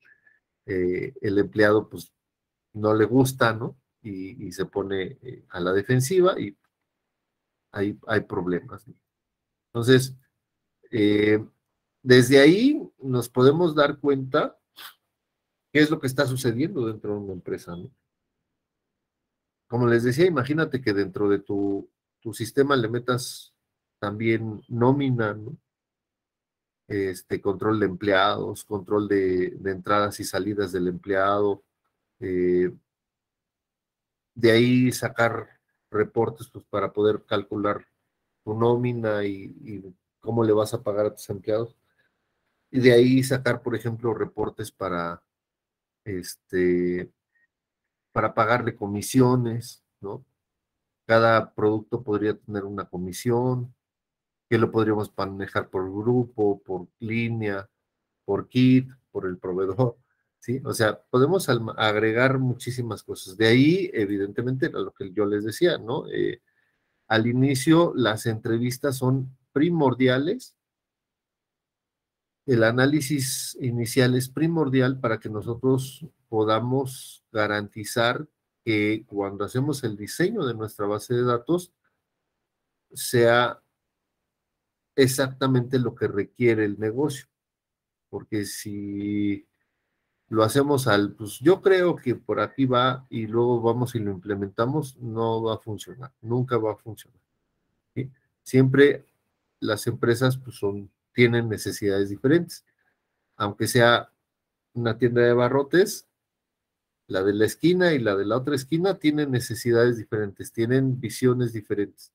el empleado pues no le gusta, ¿no? Y se pone a la defensiva y hay problemas, ¿no? Entonces, eh, desde ahí nos podemos dar cuenta qué es lo que está sucediendo dentro de una empresa, ¿no? Como les decía, imagínate que dentro de tu sistema le metas también nómina, ¿no? Control de empleados, control de entradas y salidas del empleado, eh, de ahí sacar reportes pues, para poder calcular tu nómina y cómo le vas a pagar a tus empleados. Y de ahí sacar, por ejemplo, reportes este, para pagarle comisiones, ¿no? cada producto podría tener una comisión, que lo podríamos manejar por grupo, por línea, por kit, por el proveedor, ¿sí? O sea, podemos agregar muchísimas cosas. De ahí, evidentemente, a lo que yo les decía, ¿no? Al inicio, las entrevistas son primordiales. El análisis inicial es primordial para que nosotros podamos garantizar que cuando hacemos el diseño de nuestra base de datos sea exactamente lo que requiere el negocio. Porque si lo hacemos pues yo creo que por aquí va y luego vamos y lo implementamos, no va a funcionar, nunca va a funcionar, ¿sí? Siempre las empresas pues tienen necesidades diferentes, aunque sea una tienda de barrotes, la de la esquina y la de la otra esquina tienen necesidades diferentes, tienen visiones diferentes,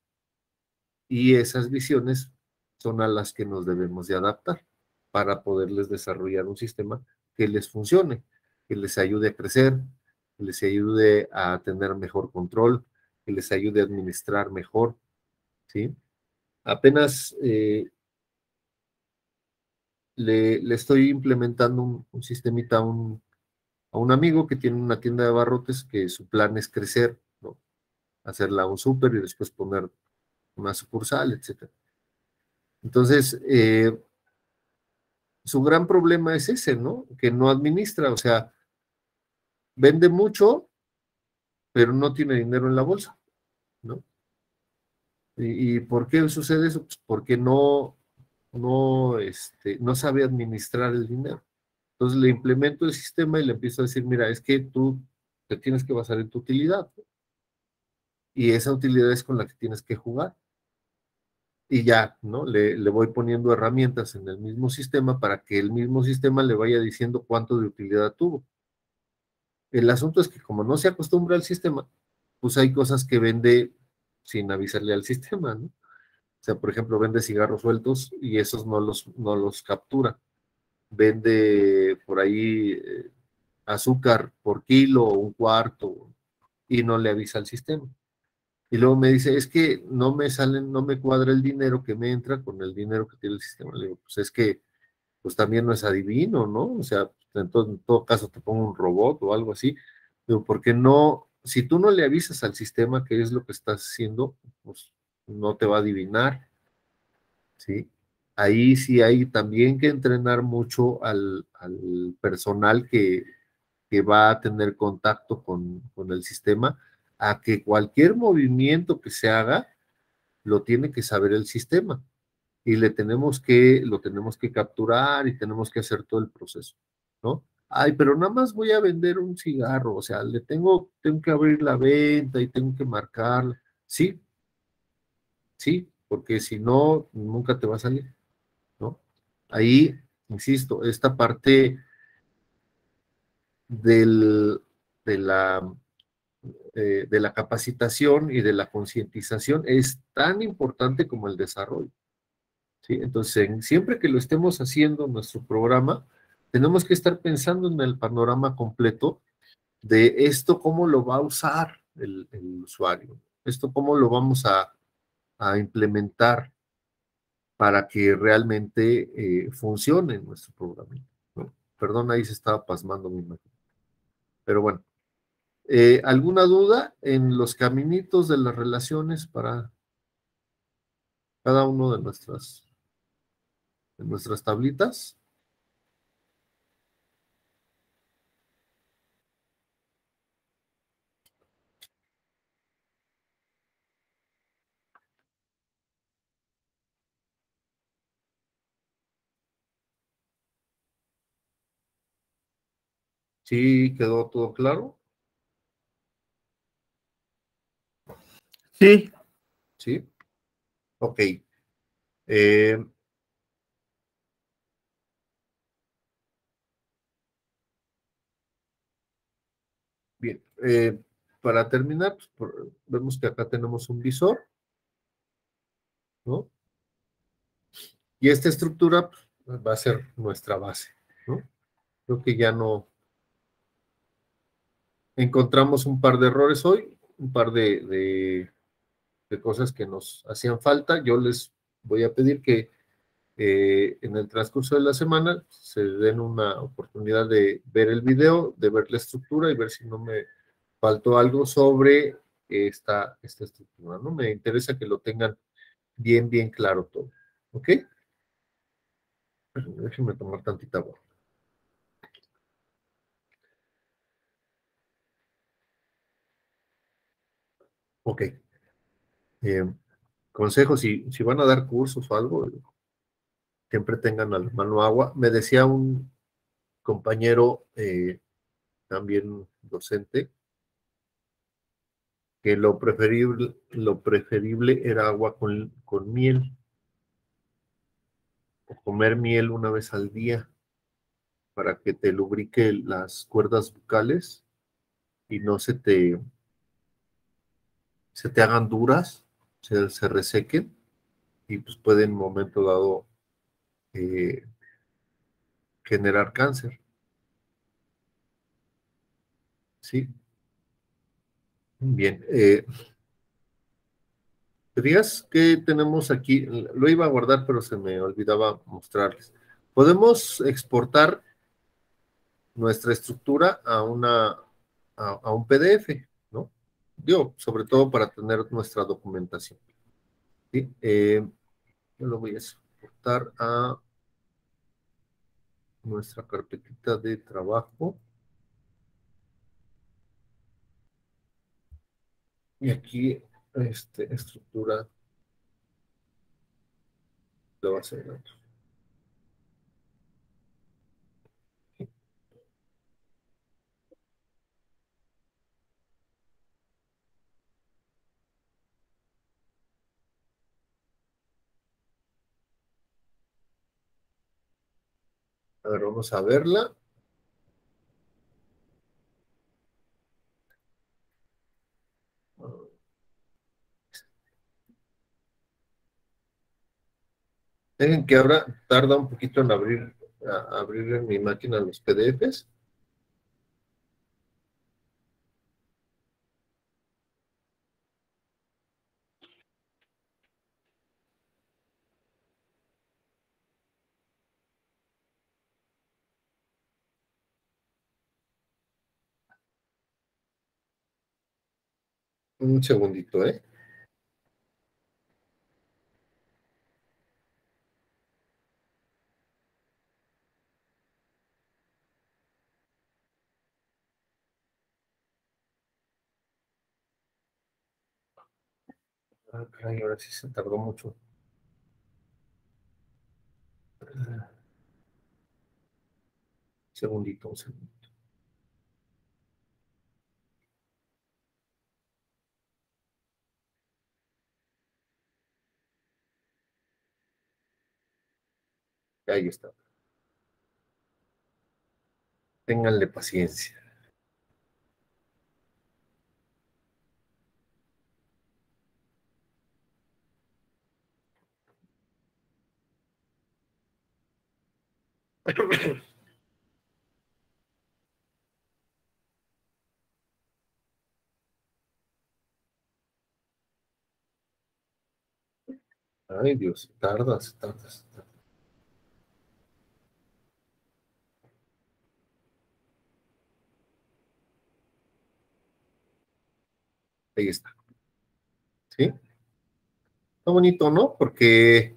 y esas visiones son a las que nos debemos de adaptar para poderles desarrollar un sistema que les funcione, que les ayude a crecer, que les ayude a tener mejor control, que les ayude a administrar mejor, ¿sí? Apenas le estoy implementando un sistemita a un amigo que tiene una tienda de barrotes que su plan es crecer, ¿no? Hacerla un súper y después poner una sucursal, etcétera. Entonces, su gran problema es ese, ¿no? Que no administra, o sea, vende mucho, pero no tiene dinero en la bolsa, ¿no? ¿Y por qué sucede eso? Pues porque no sabe administrar el dinero. Entonces le implemento el sistema y le empiezo a decir, mira, es que tú te tienes que basar en tu utilidad, ¿no? Y esa utilidad es con la que tienes que jugar. Y ya, ¿no? Le voy poniendo herramientas en el mismo sistema para que el mismo sistema le vaya diciendo cuánto de utilidad tuvo. El asunto es que como no se acostumbra al sistema, pues hay cosas que vende sin avisarle al sistema, ¿no? O sea, por ejemplo, vende cigarros sueltos y esos no los captura. Vende por ahí azúcar por kilo o un cuarto y no le avisa al sistema. Y luego me dice, es que no me cuadra el dinero que me entra con el dinero que tiene el sistema. Le digo, pues es que pues también no es adivino, ¿no? O sea, en todo caso te pongo un robot o algo así, pero porque no, si tú no le avisas al sistema qué es lo que estás haciendo, pues no te va a adivinar, ¿sí? Ahí sí hay también que entrenar mucho al personal que va a tener contacto con el sistema, a que cualquier movimiento que se haga, lo tiene que saber el sistema y lo tenemos que capturar y tenemos que hacer todo el proceso, ¿no? Ay, pero nada más voy a vender un cigarro, o sea, tengo que abrir la venta y tengo que marcarla. Sí, sí, porque si no, nunca te va a salir, ¿no? Ahí, insisto, esta parte del, de de la capacitación y de la concientización es tan importante como el desarrollo. ¿Sí? Entonces, siempre que lo estemos haciendo en nuestro programa, tenemos que estar pensando en el panorama completo de esto, cómo lo va a usar el usuario, esto cómo lo vamos a implementar para que realmente funcione nuestro programa, ¿no? Perdón, ahí se estaba pasmando mi imagen. Pero bueno, ¿alguna duda en los caminitos de las relaciones para cada uno de nuestras tablitas? ¿Sí quedó todo claro? Sí, ¿Sí? Ok. Eh, bien. Para terminar, pues, vemos que acá tenemos un visor, ¿no? Y esta estructura pues, va a ser nuestra base, ¿no? Creo que ya no encontramos un par de errores hoy, un par de de cosas que nos hacían falta. Yo les voy a pedir que en el transcurso de la semana se den una oportunidad de ver el video, de ver la estructura y ver si no me faltó algo sobre esta estructura, ¿no? Me interesa que lo tengan bien, bien claro todo, ¿ok? Déjenme tomar tantita agua. Ok. Eh, Consejo, si van a dar cursos o algo, siempre tengan a la mano agua. Me decía un compañero, también docente, que lo preferible era agua con miel, o comer miel una vez al día para que te lubrique las cuerdas bucales y no se te hagan duras, se resequen y pues pueden en un momento dado eh, generar cáncer, ¿sí? Bien, ¿te que tenemos aquí? Lo iba a guardar, pero se me olvidaba mostrarles. Podemos exportar nuestra estructura a un PDF, ¿no? Digo, sobre todo para tener nuestra documentación, ¿sí? Yo lo voy a exportar a nuestra carpetita de trabajo. Y aquí, estructura de base de datos. A ver, vamos a verla. Dejen que ahora tarda un poquito en abrir en mi máquina los PDFs. Un segundito, ¿eh? Ah, caray, ahora sí se tardó mucho. Segundito, un segundito. Ahí está. Ténganle paciencia. Ay, Dios, tardas, tardas, tardas. Ahí está. ¿Sí? Está bonito, ¿no? Porque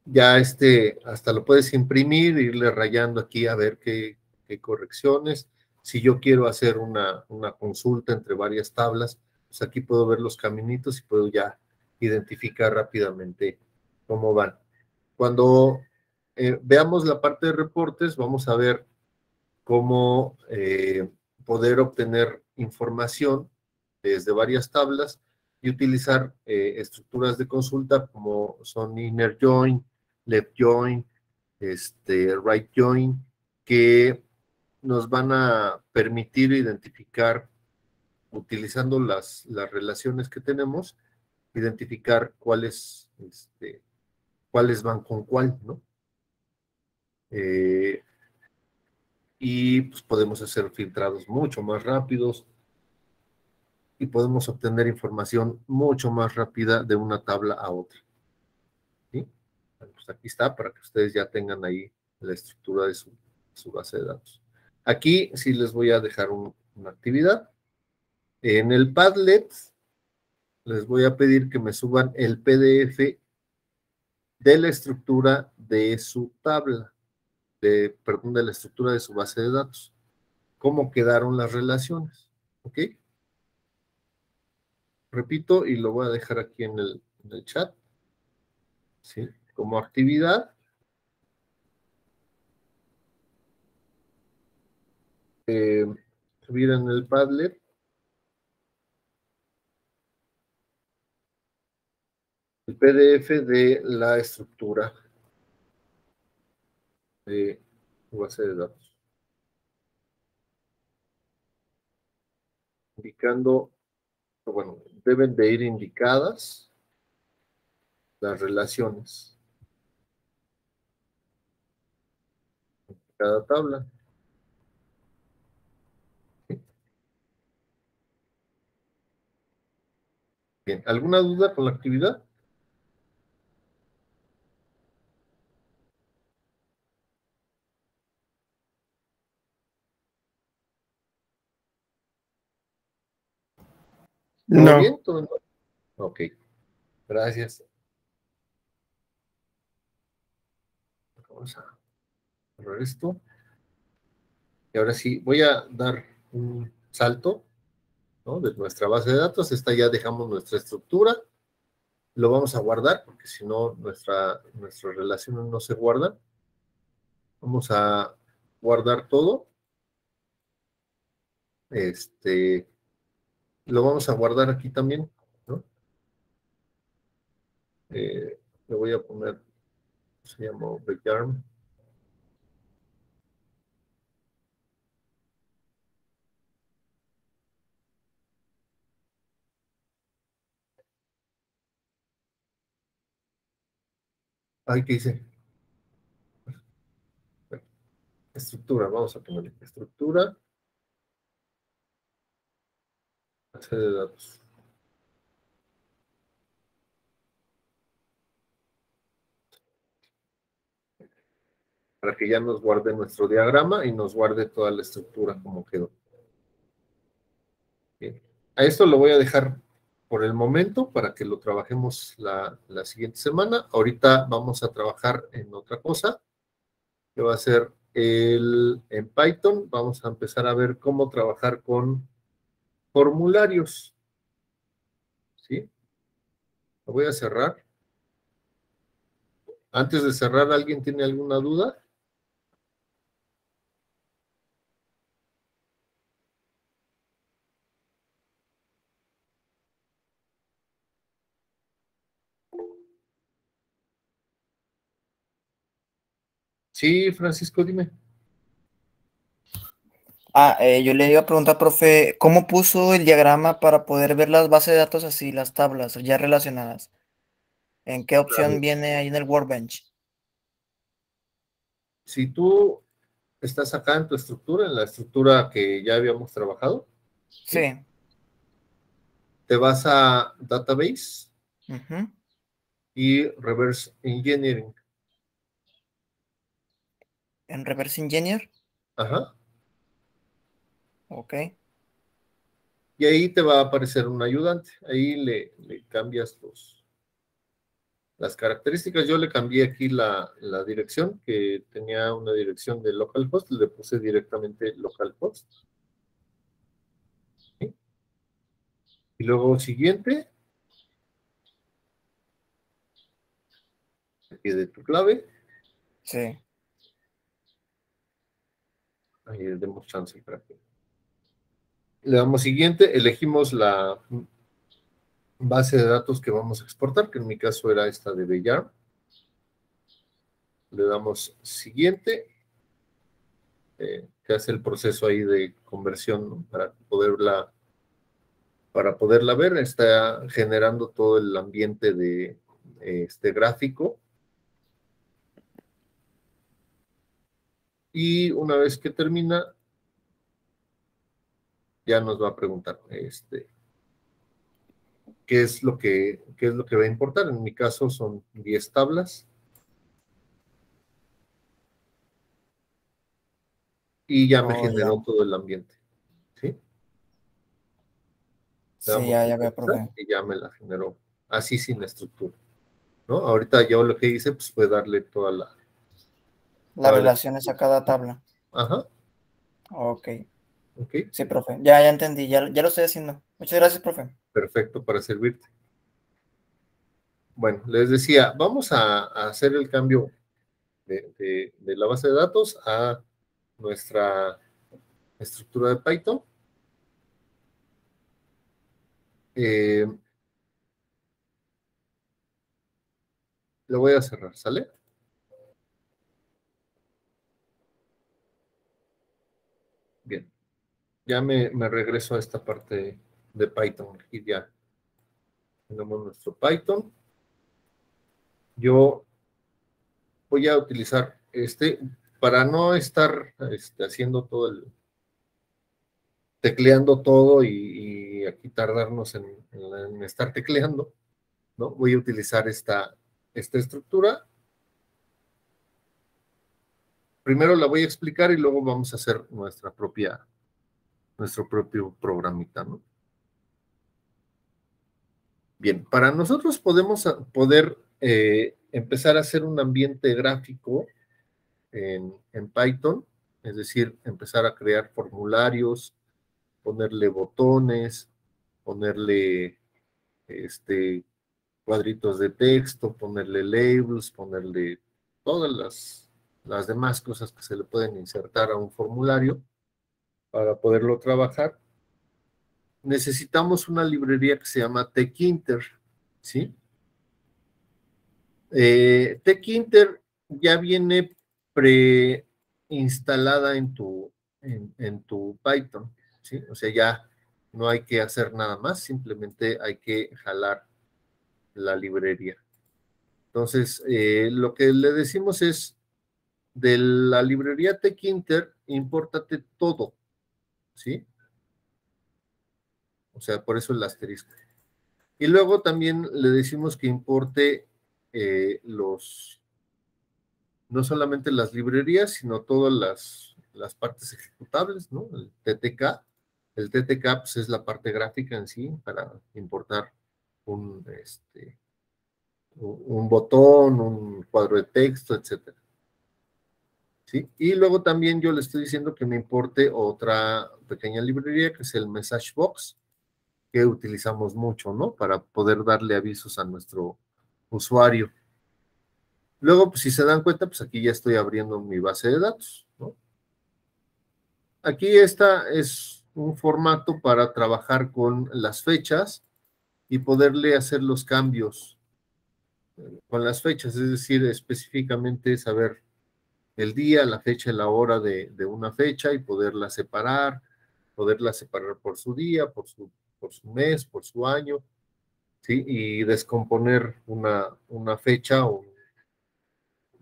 ya hasta lo puedes imprimir, irle rayando aquí a ver qué correcciones. Si yo quiero hacer una consulta entre varias tablas, pues aquí puedo ver los caminitos y puedo ya identificar rápidamente cómo van. Cuando veamos la parte de reportes, vamos a ver cómo poder obtener información desde varias tablas y utilizar estructuras de consulta como son inner join, left join, right join, que nos van a permitir identificar, utilizando las relaciones que tenemos, identificar cuáles van con cuál, ¿no? Eh, y pues podemos hacer filtrados mucho más rápidos. y podemos obtener información mucho más rápida de una tabla a otra. ¿Sí? Bueno, pues aquí está para que ustedes ya tengan ahí la estructura de su base de datos. Aquí sí les voy a dejar una actividad. En el Padlet les voy a pedir que me suban el PDF de la estructura de su tabla, perdón, de la estructura de su base de datos. Cómo quedaron las relaciones. ¿Ok? Repito, y lo voy a dejar aquí en el chat. ¿Sí? Como actividad, subir en el Padlet el PDF de la estructura de su base de datos, indicando, bueno, deben de ir indicadas las relaciones en cada tabla. ¿Sí? Bien, ¿alguna duda con la actividad? ¿Todo No. bien? ¿Todo bien? Ok, gracias. Vamos a cerrar esto. Y ahora sí, voy a dar un salto, ¿no? De nuestra base de datos. Esta ya dejamos nuestra estructura. Lo vamos a guardar porque si no, nuestras relaciones no se guardan. Vamos a guardar todo. Lo vamos a guardar aquí también, ¿no? Le voy a poner, se llama Bejarm. Ay, ¿qué dice? Estructura, vamos a poner estructura, base de datos. Para que ya nos guarde nuestro diagrama y nos guarde toda la estructura como quedó. Bien. A esto lo voy a dejar por el momento para que lo trabajemos la siguiente semana. Ahorita vamos a trabajar en otra cosa, que va a ser en Python. Vamos a empezar a ver cómo trabajar con formularios. ¿Sí? Lo voy a cerrar. Antes de cerrar, ¿alguien tiene alguna duda? Sí, Francisco, dime. Yo le iba a preguntar, profe, ¿cómo puso el diagrama para poder ver las bases de datos así, las tablas ya relacionadas? ¿En qué opción viene ahí en el Workbench? Si tú estás acá en tu estructura, en la estructura que ya habíamos trabajado, ¿sí? Sí. Te vas a Database Ujú. y Reverse Engineering. ¿En Reverse Engineer? Ajá. Ok. Y ahí te va a aparecer un ayudante. Ahí le cambias las características. Yo le cambié aquí la dirección, que tenía una dirección de localhost, le puse directamente localhost. ¿Sí? Y luego siguiente, aquí de tu clave. Sí. Ahí le demos chance para que. Le damos siguiente, elegimos la base de datos que vamos a exportar, que en mi caso era esta de Bellar. Le damos siguiente, que hace el proceso ahí de conversión, ¿no? Para poderla ver. Está generando todo el ambiente de este gráfico. Y una vez que termina, ya nos va a preguntar, qué es lo que va a importar. En mi caso son 10 tablas. Y ya me Oh, ya. generó todo el ambiente, ¿sí? Le Sí, damos ya veo, enter profe. y ya me la generó, así sin estructura, ¿no? Ahorita yo lo que hice, pues fue darle Las toda la relaciones a estructura. cada tabla. Ajá, Ok. ok, Sí, profe. Ya entendí. Ya lo estoy haciendo. Muchas gracias, profe. perfecto para servirte. Bueno, les decía, vamos a hacer el cambio de la base de datos a nuestra estructura de Python. Eh, lo voy a cerrar, ¿sale? Bien, ya me regreso a esta parte de Python y ya tenemos nuestro Python. Yo voy a utilizar para no estar haciendo tecleando todo y aquí tardarnos en estar tecleando, ¿no? Voy a utilizar esta estructura. Primero la voy a explicar y luego vamos a hacer nuestro propio programita, ¿no? Bien, para nosotros poder empezar a hacer un ambiente gráfico en Python, es decir, empezar a crear formularios, ponerle botones, ponerle cuadritos de texto, ponerle labels, ponerle todas las demás cosas que se le pueden insertar a un formulario para poderlo trabajar. Necesitamos una librería que se llama Tkinter, ¿sí? Tkinter ya viene preinstalada en tu Python, ¿sí? O sea, ya no hay que hacer nada más, simplemente hay que jalar la librería. Entonces, lo que le decimos es, de la librería Tkinter, impórtate todo, ¿sí? O sea, por eso el asterisco. Y luego también le decimos que importe no solamente las librerías, sino todas las partes ejecutables, ¿no? El TTK. El TTK pues, es la parte gráfica en sí para importar un, un botón, un cuadro de texto, etcétera. ¿Sí? Y luego también yo le estoy diciendo que me importe otra pequeña librería que es el Message Box, que utilizamos mucho, ¿no? Para poder darle avisos a nuestro usuario. Luego, pues si se dan cuenta, pues aquí ya estoy abriendo mi base de datos, ¿no? Aquí esta es un formato para trabajar con las fechas y poderle hacer los cambios con las fechas, es decir, específicamente saber el día, la fecha y la hora de una fecha y poderla separar por su día, por su mes, por su año, ¿sí? Y descomponer una fecha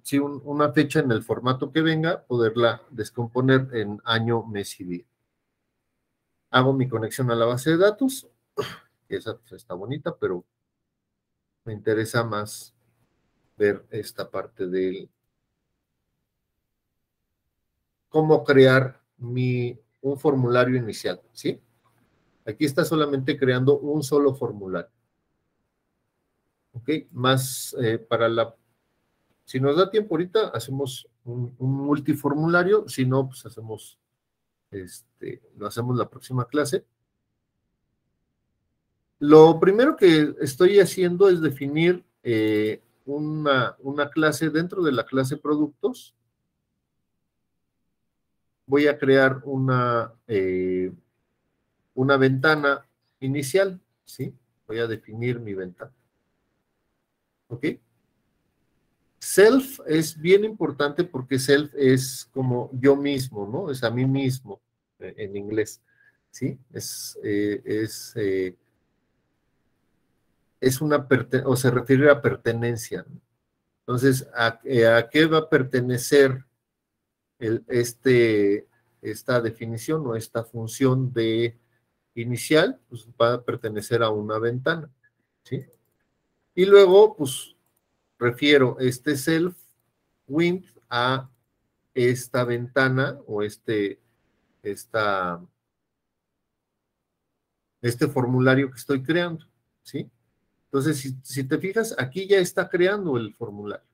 sí, una fecha en el formato que venga, poderla descomponer en año, mes y día. Hago mi conexión a la base de datos, que esa pues, está bonita, pero me interesa más ver esta parte de cómo crear un formulario inicial, ¿sí? Aquí está solamente creando un solo formulario. ¿Ok? Más si nos da tiempo ahorita, hacemos un multiformulario, si no, pues lo hacemos la próxima clase. Lo primero que estoy haciendo es definir una clase dentro de la clase productos. Voy a crear una ventana inicial, ¿sí? Voy a definir mi ventana. ¿Ok? Self es bien importante porque self es como yo mismo, ¿no? Es a mí mismo en inglés, ¿sí? O se refiere a pertenencia, ¿no? Entonces, ¿a qué va a pertenecer el, esta definición o esta función de inicial? Pues va a pertenecer a una ventana. ¿sí? Y luego, pues, refiero este self wind a esta ventana o este formulario que estoy creando, ¿sí? Entonces, si te fijas, aquí ya está creando el formulario,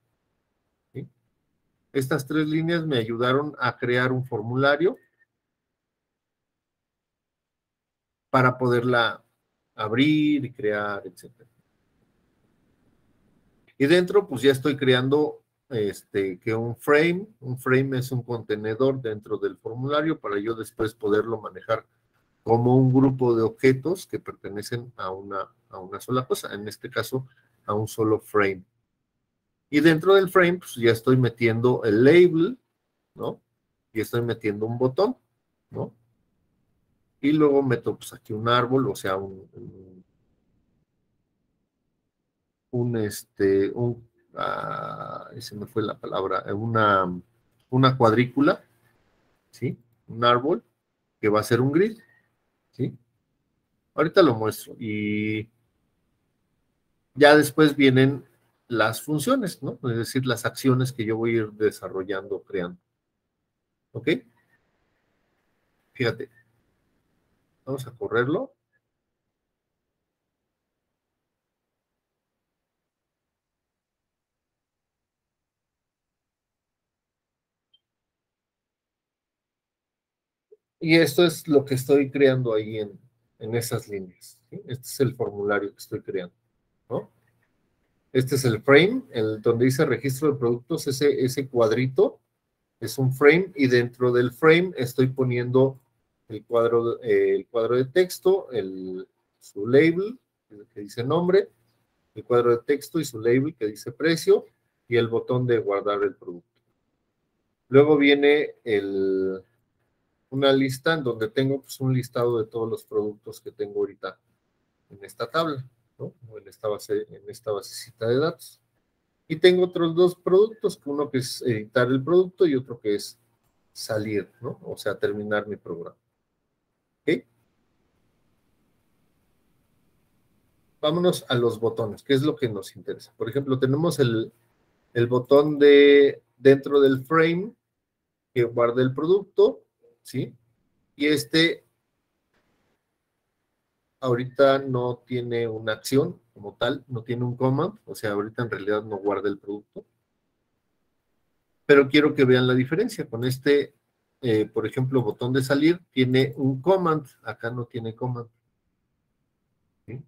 ¿sí? Estas 3 líneas me ayudaron a crear un formulario para poderla abrir y crear, etcétera. Y dentro, pues ya estoy creando que un frame es un contenedor dentro del formulario para yo después poderlo manejar como un grupo de objetos que pertenecen a una sola cosa, en este caso, a un solo frame. Y dentro del frame, pues ya estoy metiendo el label, ¿no? Y estoy metiendo un botón, ¿no? Y luego meto, pues aquí un árbol, o sea, se me fue la palabra, una cuadrícula, ¿sí? Un árbol, que va a ser un grid, ¿sí? Ahorita lo muestro. Y ya después vienen las funciones, ¿no? Es decir, las acciones que yo voy a ir desarrollando, creando. ¿Ok? Fíjate, vamos a correrlo. Y esto es lo que estoy creando ahí en esas líneas, ¿sí? Este es el formulario que estoy creando, ¿no? Este es el frame, donde dice registro de productos, ese cuadrito es un frame y dentro del frame estoy poniendo el cuadro de texto, su label, que dice nombre, el cuadro de texto y su label que dice precio y el botón de guardar el producto. Luego viene una lista en donde tengo pues, un listado de todos los productos que tengo ahorita en esta tabla, ¿no? O en esta basecita de datos. Y tengo otros 2 productos, uno que es editar el producto y otro que es salir, ¿no? O sea, terminar mi programa. ¿Ok? Vámonos a los botones, que es lo que nos interesa. Por ejemplo, tenemos el botón dentro del frame que guarda el producto, ¿sí? Y ahorita no tiene una acción como tal, no tiene un command, o sea, ahorita en realidad no guarda el producto. Pero quiero que vean la diferencia. Con por ejemplo, botón de salir, tiene un command, acá no tiene command. ¿Sí?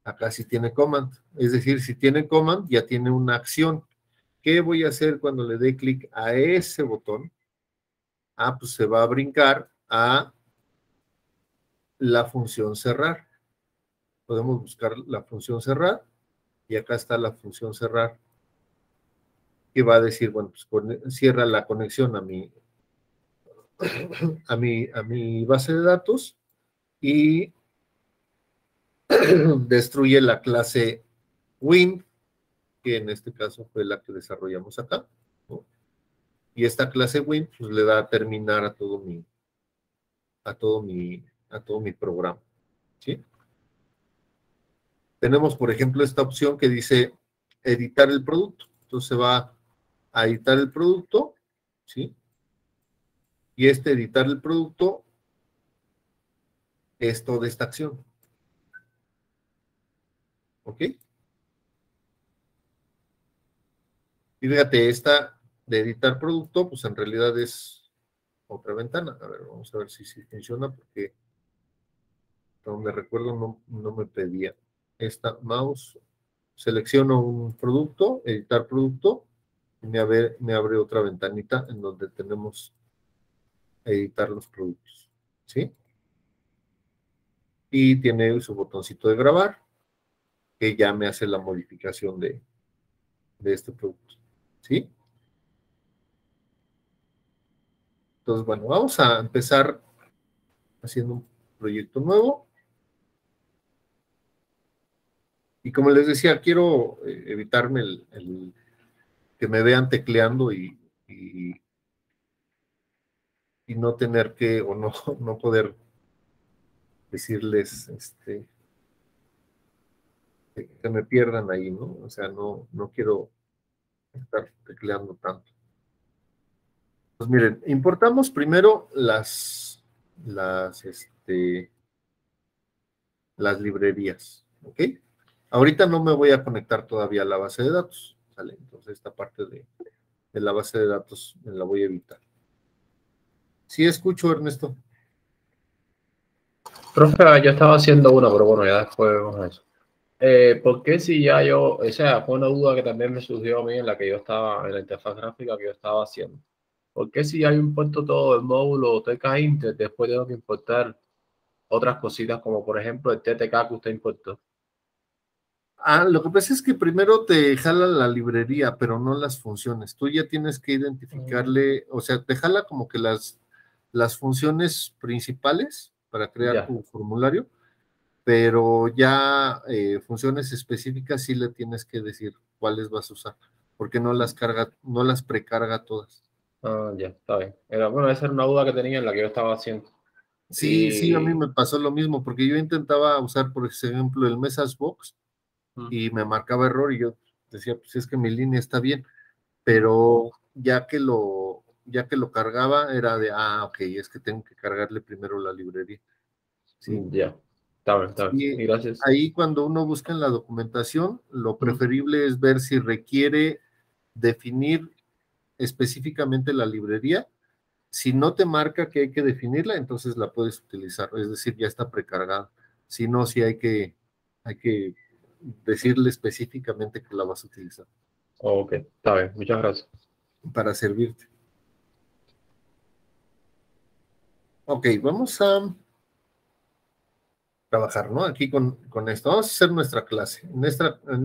Acá sí tiene command. Es decir, si tiene command, ya tiene una acción. ¿Qué voy a hacer cuando le dé clic a ese botón? Pues se va a brincar a la función cerrar. Podemos buscar la función cerrar y acá está la función cerrar que va a decir, bueno, pues cierra la conexión a mi base de datos y destruye la clase Win, que en este caso fue la que desarrollamos acá, ¿no? Y esta clase Win pues le da a terminar a todo mi programa, ¿sí? Tenemos, por ejemplo, esta opción que dice editar el producto. Entonces se va a editar el producto, ¿sí? Y editar el producto es toda esta acción, ¿ok? Y fíjate, esta de editar producto, pues en realidad es otra ventana. A ver, vamos a ver si funciona, porque donde recuerdo no me pedía. Esta mouse, selecciono un producto, editar producto, y me abre otra ventanita en donde tenemos editar los productos, ¿sí? Y tiene su botoncito de grabar, que ya me hace la modificación de este producto, ¿sí? Entonces, bueno, vamos a empezar haciendo un proyecto nuevo. Y como les decía, quiero evitarme el que me vean tecleando y no tener que, o no poder decirles, que se me pierdan ahí, ¿no? O sea, no quiero estar tecleando tanto. Pues miren, importamos primero las librerías, ¿ok? Ahorita no me voy a conectar todavía a la base de datos, ¿sale? Entonces esta parte de la base de datos me la voy a evitar. Sí escucho, Ernesto. Profe, yo estaba haciendo una, pero bueno, ya después vemos eso. ¿Por qué si ya yo, o sea, fue una duda que también me surgió a mí en la que yo estaba, en la interfaz gráfica que yo estaba haciendo? ¿Por qué si ya yo importo todo el módulo TK Inter, después tengo que importar otras cositas como por ejemplo el TTK que usted importó? Lo que pasa es que primero te jala la librería, pero no las funciones. Tú ya tienes que identificarle, o sea, te jala como que las funciones principales para crear Ya. tu formulario, pero ya funciones específicas sí le tienes que decir cuáles vas a usar, porque no las precarga todas. Ya, está bien. Era, bueno, esa era una duda que tenía en la que yo estaba haciendo. Sí, a mí Y me pasó lo mismo, porque yo intentaba usar, por ejemplo, el Messagebooks y me marcaba error y yo decía, pues es que mi línea está bien, pero ya que lo cargaba era de, ok, es que tengo que cargarle primero la librería. ¿Sí? ya, está bien, está bien. Y Y gracias. ahí cuando uno busca en la documentación, lo preferible es ver si requiere definir específicamente la librería. Si no te marca que hay que definirla, entonces la puedes utilizar, es decir, ya está precargada. Si no, sí hay que decirle específicamente que la vas a utilizar Ok, está bien, muchas gracias. para servirte. Ok, vamos a trabajar, ¿no? Aquí con esto. Vamos a hacer nuestra clase. En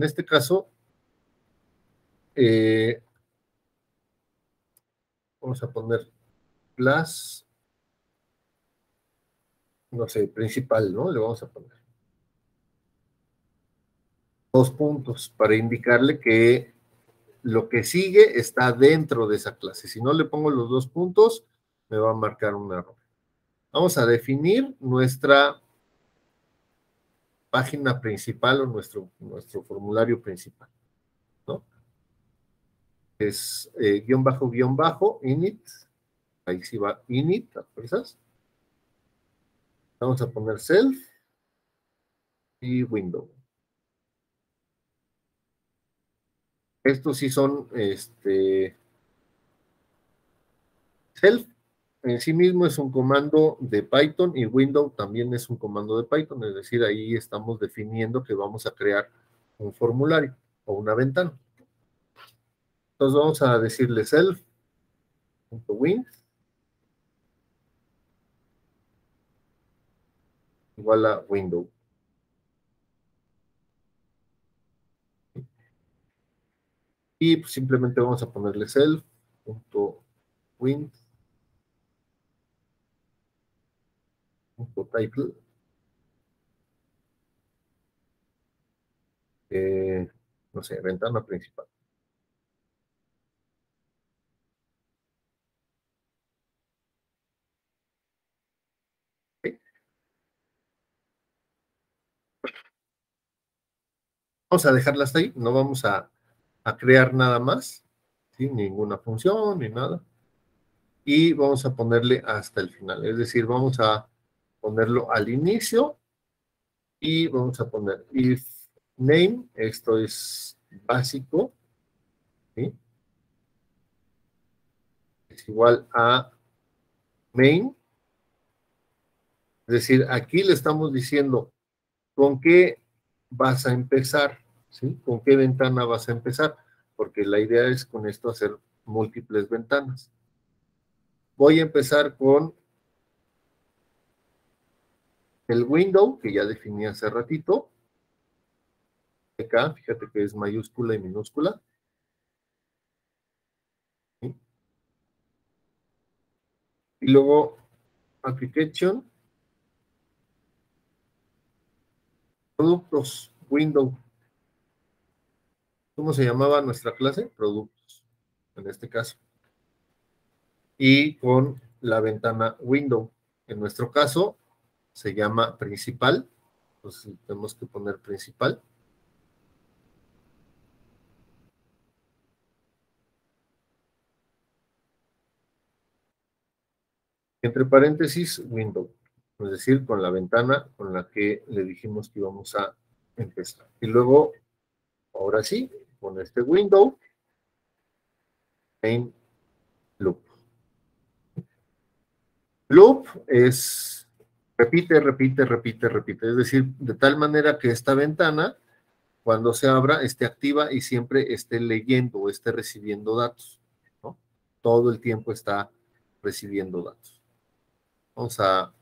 este caso, vamos a poner class, no sé, principal, ¿no? Le vamos a poner 2 puntos para indicarle que lo que sigue está dentro de esa clase. Si no le pongo los 2 puntos, me va a marcar un error. Vamos a definir nuestra página principal o nuestro formulario principal, ¿no? Es guión bajo, init. Ahí sí va init, a fuerzas. Vamos a poner self y window. Estos sí son, self en sí mismo es un comando de Python y window también es un comando de Python, es decir, ahí estamos definiendo que vamos a crear un formulario o una ventana. Entonces vamos a decirle self.win igual a window. Y pues simplemente vamos a ponerle self.win.title. No sé, ventana principal. ¿Okay? Vamos a dejarla hasta ahí, no vamos a crear nada más, ¿sí? Ninguna función ni nada. Y vamos a ponerle hasta el final, es decir, vamos a ponerlo al inicio y vamos a poner if name, esto es básico, ¿sí? Es igual a main, es decir, aquí le estamos diciendo con qué vas a empezar, ¿sí? Con qué ventana vas a empezar, porque la idea es con esto hacer múltiples ventanas. Voy a empezar con el window, que ya definí hace ratito. Acá, fíjate que es mayúscula y minúscula. ¿Sí? Y luego, application, productos, window. ¿Cómo se llamaba nuestra clase? Productos, en este caso. Y con la ventana window. En nuestro caso, se llama principal. Entonces, tenemos que poner principal. entre paréntesis, window, es decir, con la ventana con la que le dijimos que íbamos a empezar. Y luego, ahora sí, con este window, main loop. Loop es repite, repite, repite, repite. Es decir, de tal manera que esta ventana, cuando se abra, esté activa y siempre esté leyendo o esté recibiendo datos, ¿no? Todo el tiempo está recibiendo datos. Vamos a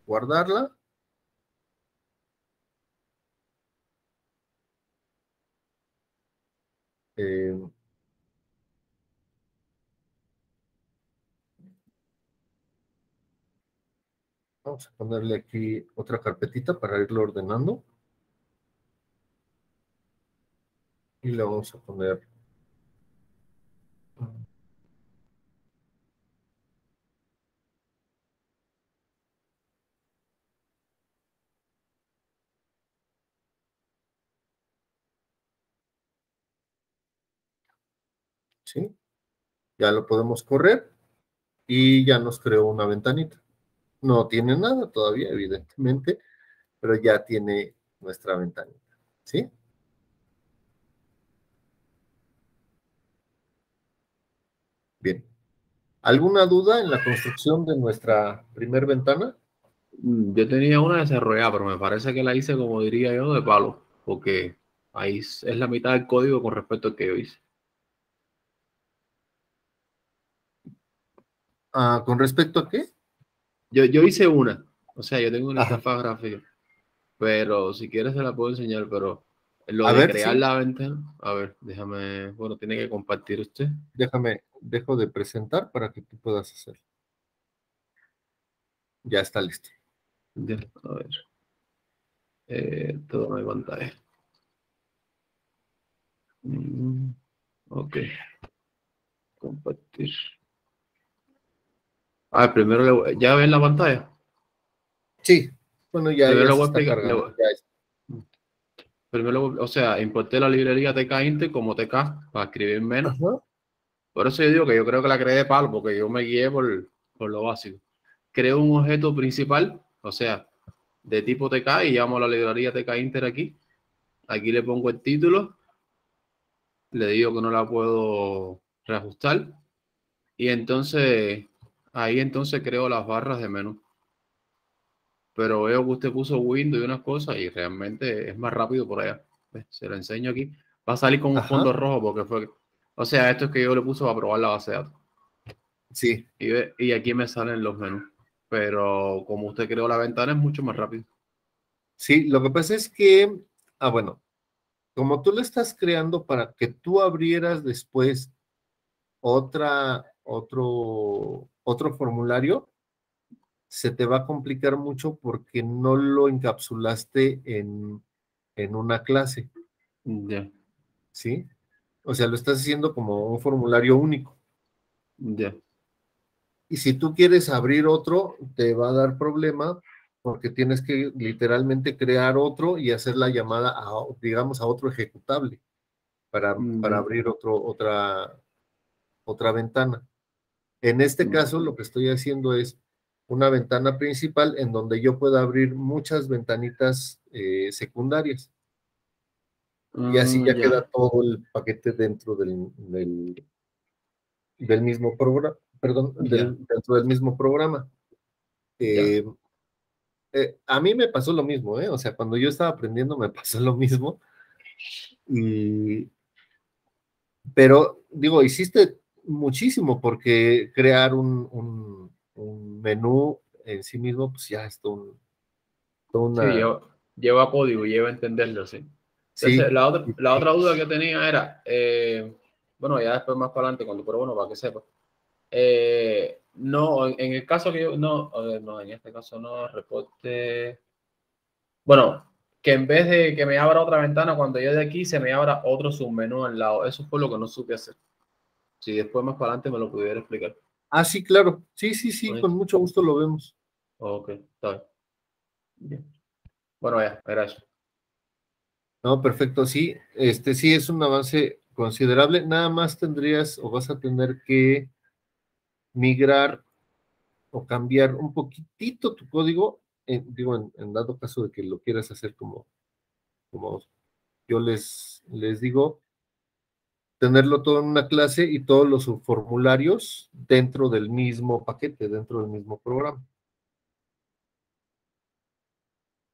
guardarla. Vamos a ponerle aquí otra carpetita para irlo ordenando. Y le vamos a poner... ¿Sí? Ya lo podemos correr y ya nos creó una ventanita. No tiene nada todavía, evidentemente, pero ya tiene nuestra ventanita. ¿Sí? Bien. ¿Alguna duda en la construcción de nuestra primer ventana? Yo tenía una desarrollada, pero me parece que la hice, como diría yo, de palo, porque ahí es la mitad del código con respecto al que yo hice. ¿Con respecto a qué? Yo hice una, o sea, yo tengo una Ajá. interfaz gráfica, pero si quieres se la puedo enseñar, pero lo A de ver, crear sí. la ventana, a ver, déjame, bueno, tiene que compartir usted. Dejo de presentar para que tú puedas hacer. Ya está listo. Ya, a ver, todo no hay pantalla. Ok, compartir. Primero, ¿ya ven la pantalla? Sí, bueno, ya Primero le se voy a está explicar, cargando. primero, o sea, importé la librería TK Inter como TK para escribir menos. Ajá. Por eso yo digo que yo creo que la creé de palo, porque yo me guié por lo básico. Creo un objeto principal, o sea, de tipo TK y llamo a la librería TK Inter aquí. Aquí le pongo el título, le digo que no la puedo reajustar y entonces ahí entonces creo las barras de menú. Pero veo que usted puso Windows y unas cosas y realmente es más rápido por allá. ¿Ves? Se lo enseño aquí. Va a salir con un Ajá. fondo rojo porque fue... O sea, esto es que yo le puse para probar la base de datos. Sí. Y aquí me salen los menús. Pero como usted creó la ventana es mucho más rápido. Sí, lo que pasa es que, bueno, como tú lo estás creando para que tú abrieras después otro formulario, se te va a complicar mucho porque no lo encapsulaste en una clase, Ya, ¿sí? O sea, lo estás haciendo como un formulario único. ya. Y si tú quieres abrir otro, te va a dar problema porque tienes que literalmente crear otro y hacer la llamada digamos, a otro ejecutable para Ya. abrir otra ventana. En este caso, lo que estoy haciendo es una ventana principal en donde yo pueda abrir muchas ventanitas secundarias. Y así ya Ya, queda todo el paquete dentro del mismo programa, perdón, ya, dentro del mismo programa. ya. Eh, a mí me pasó lo mismo, ¿eh? O sea, cuando yo estaba aprendiendo me pasó lo mismo. Pero digo, hiciste muchísimo porque crear un menú en sí mismo, pues ya es toda Sí, una... lleva código, lleva a entenderlo, sí. Entonces, Sí, la otra duda que tenía era, bueno, ya después más para adelante, pero bueno, para que sepa. No, en el caso que yo, no, no, en este caso no, reporte. Bueno, que en vez de que me abra otra ventana, cuando yo de aquí se me abra otro submenú al lado. Eso fue lo que no supe hacer. Si después más para adelante me lo pudiera explicar. sí, claro. Sí, sí, sí, con ¿Bonito? mucho gusto lo vemos. Ok, está bien. Bien. Bueno, ya, era eso. No, perfecto, sí. Sí es un avance considerable. Nada más tendrías o vas a tener que migrar o cambiar un poquitito tu código, digo, en dado caso de que lo quieras hacer como yo les digo, tenerlo todo en una clase y todos los subformularios dentro del mismo paquete, dentro del mismo programa.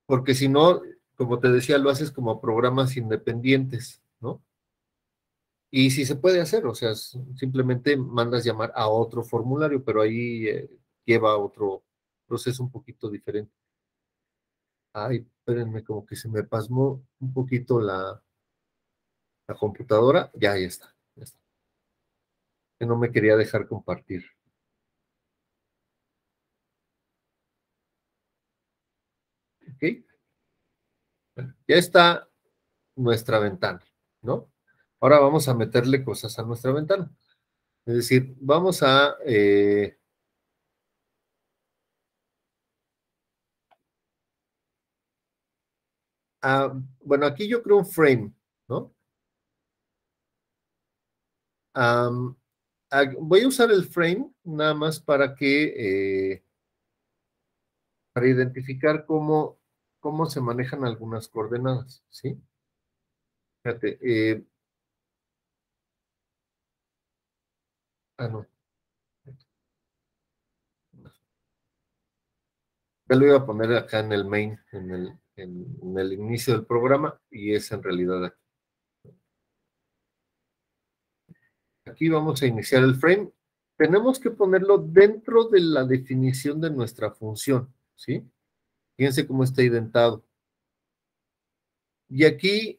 Porque si no, como te decía, lo haces como programas independientes, ¿no? Y sí se puede hacer, o sea, simplemente mandas llamar a otro formulario, pero ahí lleva otro proceso un poquito diferente. Ay, espérenme, como que se me pasmó un poquito la computadora. Ya está, ya está. Que no me quería dejar compartir. ¿Ok? Bueno, ya está nuestra ventana, ¿no? Ahora vamos a meterle cosas a nuestra ventana. Es decir, vamos a... bueno, aquí yo creo un frame, ¿no? Voy a usar el frame nada más para que... para identificar cómo se manejan algunas coordenadas, ¿sí? Fíjate, no. Ya lo iba a poner acá en el main, en el inicio del programa, y es en realidad aquí. Aquí vamos a iniciar el frame. Tenemos que ponerlo dentro de la definición de nuestra función, ¿sí? Fíjense cómo está identado. Y aquí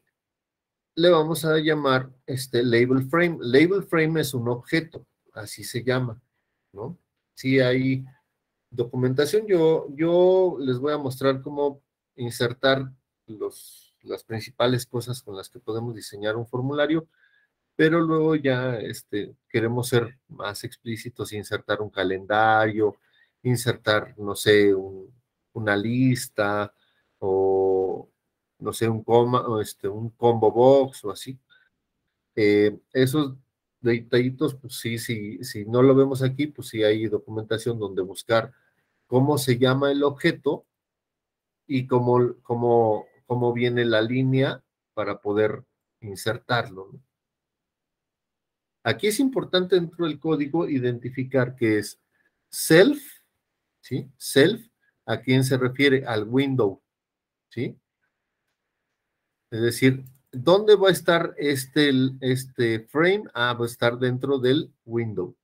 le vamos a llamar label frame. Label frame es un objeto, así se llama, ¿no? Sí hay documentación. Yo les voy a mostrar cómo insertar las principales cosas con las que podemos diseñar un formulario, pero luego ya queremos ser más explícitos, insertar un calendario, insertar, no sé, una lista o, no sé, un combo box o así. Esos detallitos, pues sí, si no lo vemos aquí, pues sí hay documentación donde buscar cómo se llama el objeto y cómo viene la línea para poder insertarlo, ¿no? Aquí es importante dentro del código identificar que es self, ¿sí? Self, ¿a quién se refiere? Al window, ¿sí? Es decir, ¿dónde va a estar este frame? Va a estar dentro del window,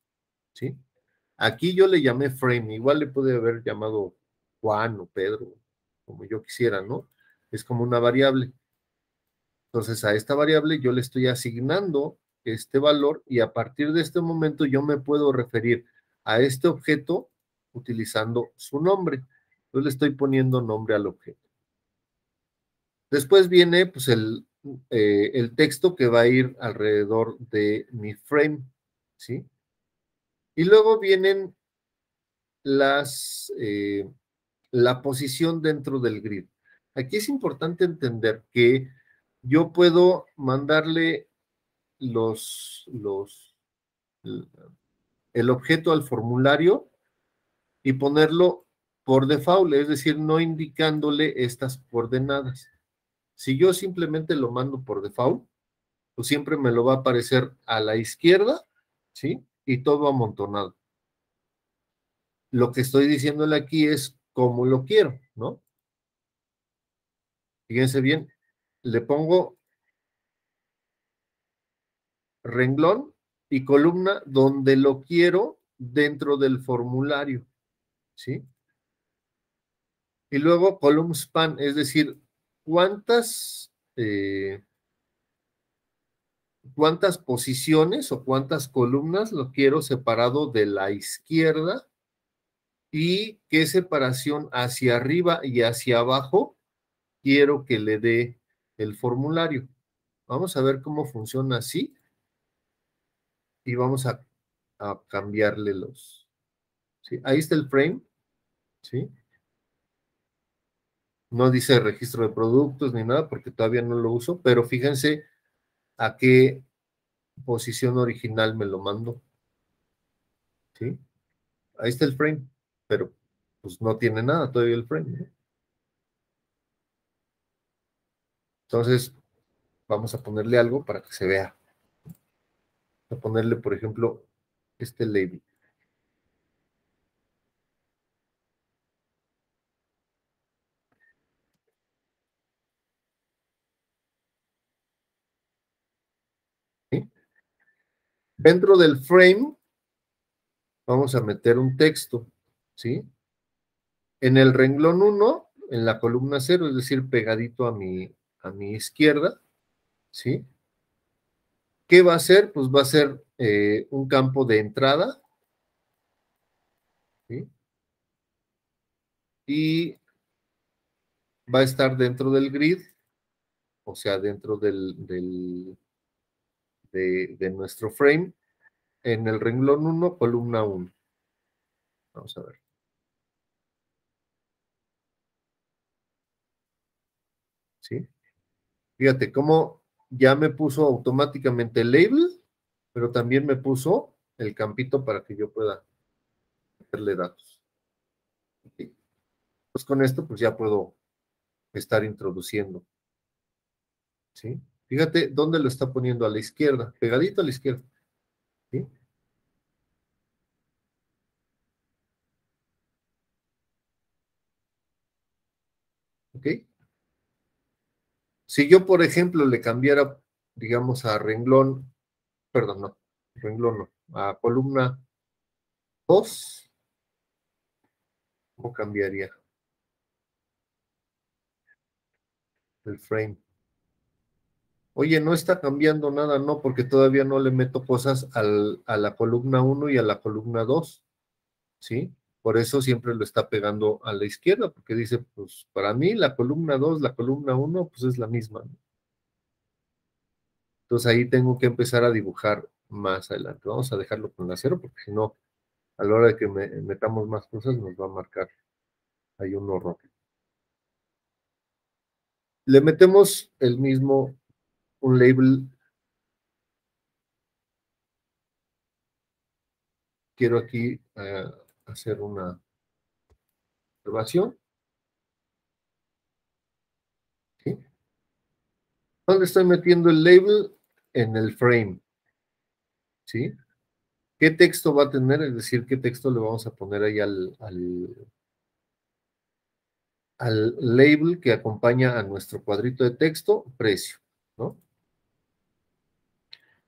¿sí? Aquí yo le llamé frame, igual le pude haber llamado Juan o Pedro, como yo quisiera, ¿no? Es como una variable. Entonces, a esta variable yo le estoy asignando este valor y a partir de este momento yo me puedo referir a este objeto utilizando su nombre. Yo le estoy poniendo nombre al objeto. Después viene pues el texto que va a ir alrededor de mi frame, ¿sí? Y luego vienen la posición dentro del grid. Aquí es importante entender que yo puedo mandarle el objeto al formulario y ponerlo por default, es decir, no indicándole estas coordenadas. Si yo simplemente lo mando por default, pues siempre me lo va a aparecer a la izquierda, ¿sí? Y todo amontonado. Lo que estoy diciéndole aquí es cómo lo quiero, ¿no? Fíjense bien, le pongo renglón y columna donde lo quiero dentro del formulario, ¿sí? Y luego column span, es decir, cuántas posiciones o cuántas columnas lo quiero separado de la izquierda y qué separación hacia arriba y hacia abajo quiero que le dé el formulario. Vamos a ver cómo funciona así y vamos a cambiarle ¿sí? Ahí está el frame, ¿sí? No dice registro de productos ni nada porque todavía no lo uso, pero fíjense a qué posición original me lo mando, ¿sí? Ahí está el frame. pero pues no tiene nada todavía el frame, ¿no? Entonces, vamos a ponerle algo para que se vea. Vamos a ponerle, por ejemplo, este label. ¿Sí? Dentro del frame, vamos a meter un texto, ¿sí? En el renglón 1, en la columna 0, es decir, pegadito a mi izquierda, ¿sí? ¿Qué va a ser? Pues va a ser un campo de entrada, ¿sí? Y va a estar dentro del grid, o sea, dentro de nuestro frame, en el renglón 1, columna 1. Vamos a ver. ¿Sí? Fíjate cómo ya me puso automáticamente el label, pero también me puso el campito para que yo pueda meterle datos. ¿Sí? Pues con esto pues ya puedo estar introduciendo. ¿Sí? Fíjate dónde lo está poniendo, a la izquierda, pegadito a la izquierda. ¿Sí? ¿Ok? Si yo, por ejemplo, le cambiara, digamos, a renglón, perdón, no, renglón no, a columna 2, ¿cómo cambiaría el frame? Oye, no está cambiando nada, no, porque todavía no le meto cosas a la columna 1 y a la columna 2, ¿sí? Por eso siempre lo está pegando a la izquierda, porque dice, pues para mí la columna 2, la columna 1, pues es la misma, ¿no? Entonces ahí tengo que empezar a dibujar más adelante. Vamos a dejarlo con la 0, porque si no, a la hora de que metamos más cosas, nos va a marcar ahí un horror. Le metemos el mismo, un label. Quiero aquí hacer una observación. ¿Sí? ¿Dónde estoy metiendo el label? En el frame. ¿Sí? ¿Qué texto va a tener? Es decir, ¿qué texto le vamos a poner ahí al label que acompaña a nuestro cuadrito de texto? Precio, ¿no?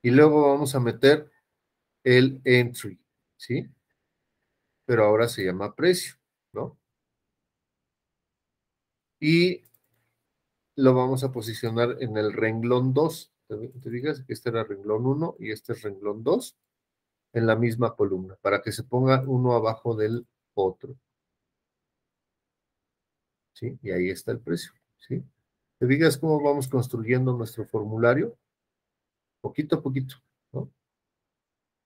Y luego vamos a meter el entry, ¿sí? Pero ahora se llama precio, ¿no? Y lo vamos a posicionar en el renglón 2. ¿Te digas que este era renglón 1 y este es renglón 2 en la misma columna, para que se ponga uno abajo del otro? ¿Sí? Y ahí está el precio, ¿sí? ¿Te digas cómo vamos construyendo nuestro formulario? Poquito a poquito, ¿no?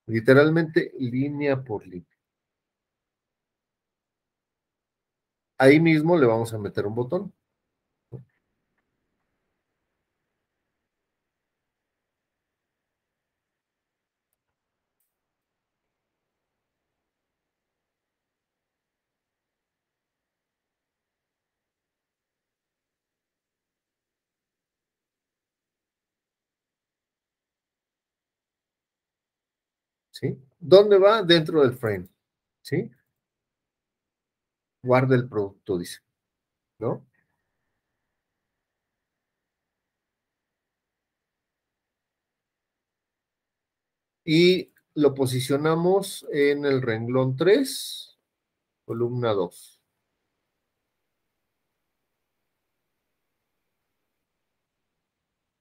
Literalmente línea por línea. Ahí mismo le vamos a meter un botón. ¿Sí? ¿Dónde va? Dentro del frame, ¿sí? Guarda el producto, dice, ¿no? Y lo posicionamos en el renglón 3, columna 2.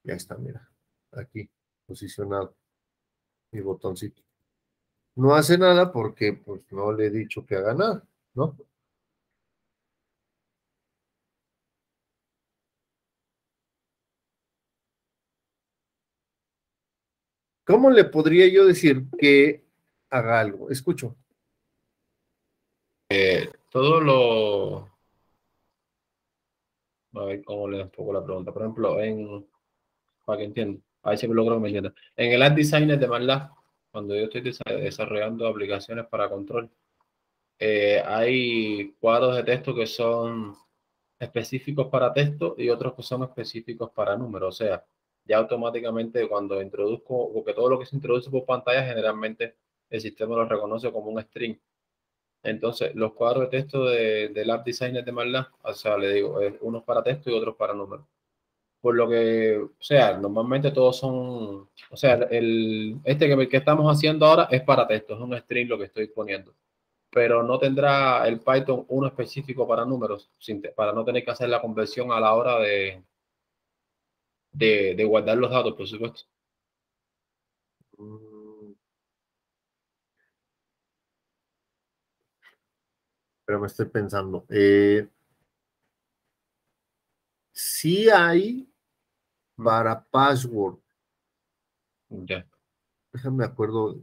Ya está, mira, aquí, posicionado mi botoncito. No hace nada porque pues no le he dicho que haga nada, ¿no? ¿Cómo le podría yo decir que haga algo? Escucho. Todo lo... A ver cómo le enfoco la pregunta. Por ejemplo, para que entienda, a ver si me logro que me entienda. En el App Designer de MATLAB, cuando yo estoy desarrollando aplicaciones para control, hay cuadros de texto que son específicos para texto y otros que son específicos para números. O sea, ya automáticamente cuando introduzco, porque todo lo que se introduce por pantalla generalmente el sistema lo reconoce como un string. Entonces, los cuadros de texto del App Designer de MATLAB, o sea, le digo, unos para texto y otros para números. Por lo que, o sea, normalmente todos son, o sea, que estamos haciendo ahora es para texto, es un string lo que estoy poniendo. Pero no tendrá el Python uno específico para números, para no tener que hacer la conversión a la hora de guardar los datos, por supuesto. Mm, Pero me estoy pensando. Sí hay para password. Ya. Déjame acuerdo.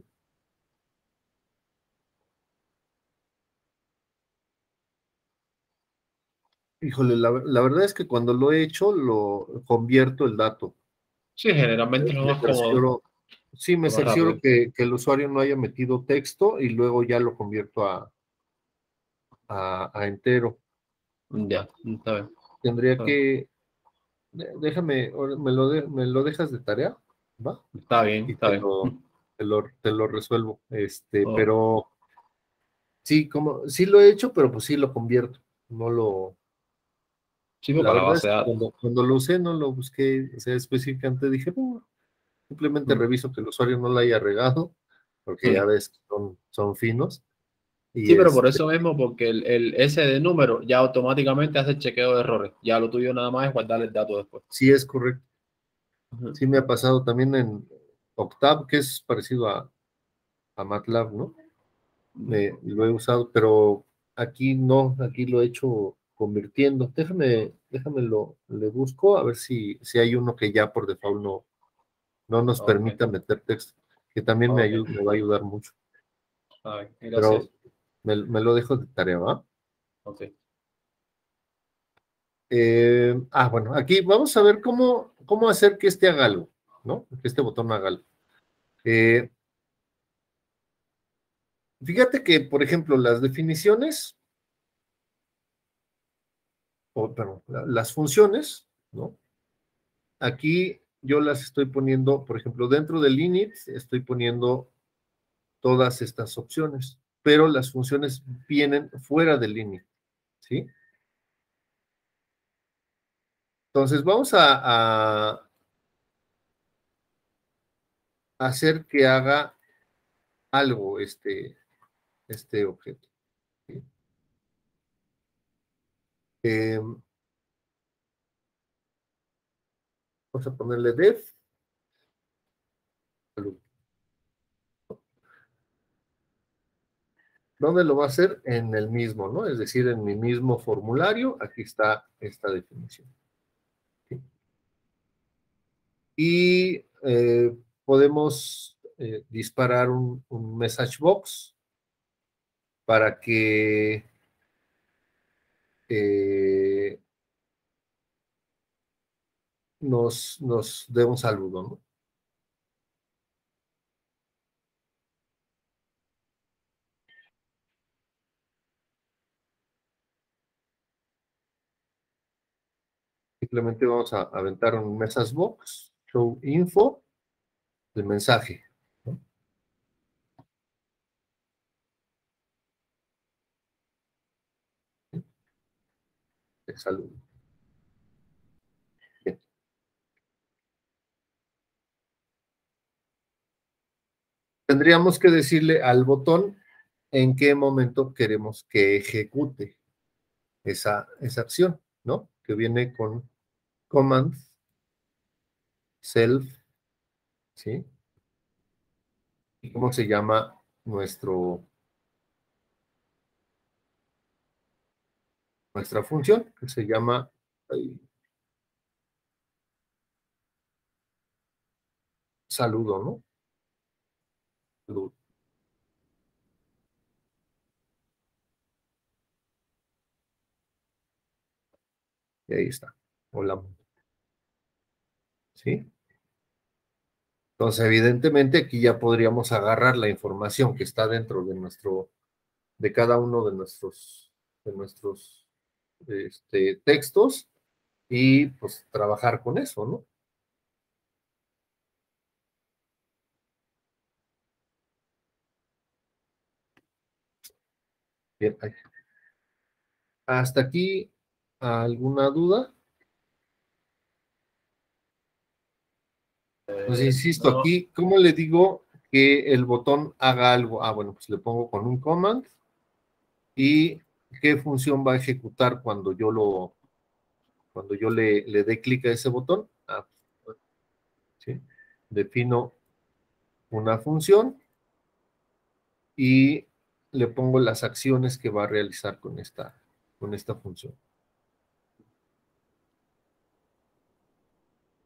Híjole, la verdad es que cuando lo he hecho, lo convierto el dato. Sí, generalmente es lo Me más cómodo, cercioro, sí, me lo más cercioro rápido. que el usuario no haya metido texto y luego ya lo convierto a entero. Ya, está bien. Tendría Está bien. que, déjame, me lo dejas de tarea, ¿va? Está bien, Y está bien. te lo resuelvo. Oh, Pero sí, sí lo he hecho, pero pues sí lo convierto. No lo, sí, la para la verdad base es de que datos. cuando lo usé no lo busqué, o sea, específicamente dije, "No, simplemente Mm. reviso que el usuario no la haya regado, porque ya Mm. ves que son finos. Y Sí, pero por eso mismo, porque ese de número ya automáticamente hace el chequeo de errores. Ya lo tuyo nada más es guardar el dato después. sí es correcto. Ujú. Sí me ha pasado también en Octave, que es parecido a MATLAB, ¿no? Lo he usado, pero aquí no, aquí lo he hecho convirtiendo. Le busco a ver si hay uno que ya por default no nos Ok, permita meter texto, que también ok. me va a ayudar mucho. A ver, Pero gracias. me lo dejo de tarea, ¿va? Ok. Bueno, aquí vamos a ver cómo hacer que este haga algo, ¿no? Que este botón haga algo. Eh, Fíjate que, por ejemplo, las definiciones, perdón, las funciones, ¿no? Aquí yo las estoy poniendo, por ejemplo, dentro del init estoy poniendo todas estas opciones, pero las funciones vienen fuera del init, ¿sí? Entonces vamos a hacer que haga algo este objeto, ¿sí? Eh, Vamos a ponerle def. ¿Dónde lo va a hacer? En el mismo, ¿no? Es decir, en mi mismo formulario, aquí está esta definición. ¿Sí? Y podemos disparar un message box para que eh, nos dé un saludo, ¿no? Simplemente vamos a aventar un message box, show info, el mensaje, ¿no? El saludo. Bien. Tendríamos que decirle al botón en qué momento queremos que ejecute esa acción, ¿no? Que viene con command, self, ¿sí? ¿Y cómo se llama nuestra función? Que se llama saludo, ¿no? Saludo. Y ahí está. Hola. ¿Sí? Entonces, evidentemente, aquí ya podríamos agarrar la información que está dentro de nuestro de cada uno de nuestros textos y pues trabajar con eso, ¿no? Bien, hasta aquí, ¿alguna duda? Pues insisto, No, aquí, ¿cómo le digo que el botón haga algo? Ah, bueno, pues le pongo con un command y qué función va a ejecutar cuando yo le dé clic a ese botón. Ah, ¿sí? Defino una función y le pongo las acciones que va a realizar con esta función.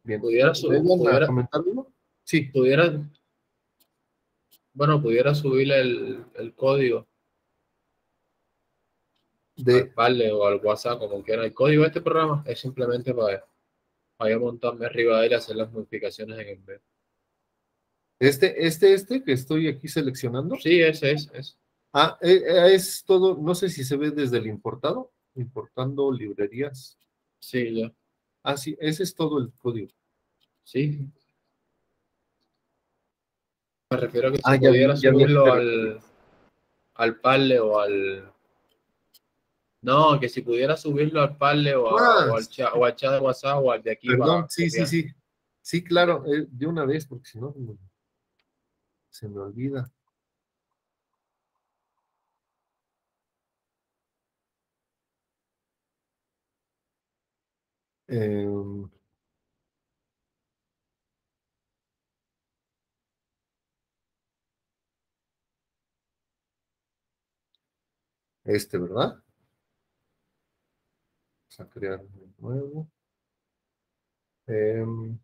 Bien, ¿me van a comentar algo? Sí. Pudiera subirle el código al Parler o al WhatsApp, como quiera. El código de este programa es simplemente para yo montarme arriba de él y hacer las modificaciones en el web. Este que estoy aquí seleccionando. Sí, ese es. Ah, es todo, no sé si se ve desde el importado, importando librerías. Sí, ya. Ah, sí, ese es todo el código. Sí. Me refiero a que si Ah, pudiera ya vi a qué subirlo te refieres. al Parler o al... No, que si pudiera subirlo al Parler Ah, o al chat de WhatsApp o al de aquí perdón, para sí, sí, copiar. sí. Sí, claro, de una vez, porque si no se me olvida. Em, ¿verdad? Vamos a crear un nuevo. Em,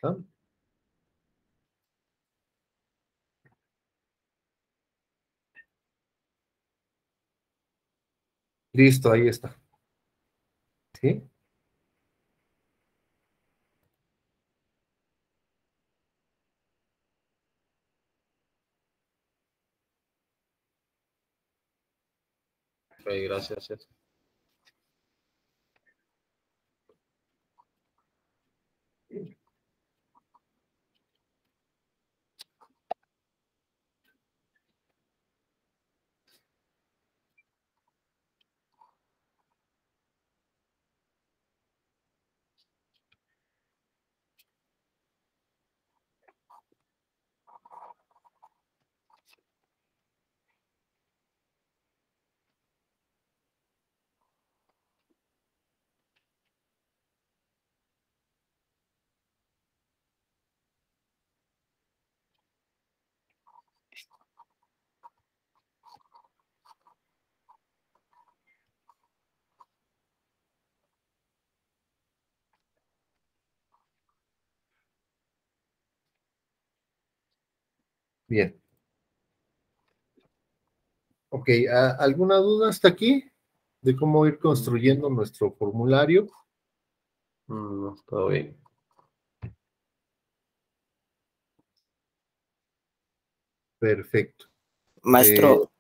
¿Está? Listo, ahí está. ¿Sí? Ok, gracias. Bien. Ok, ¿alguna duda hasta aquí de cómo ir construyendo nuestro formulario? No, todo bien. Perfecto. Maestro,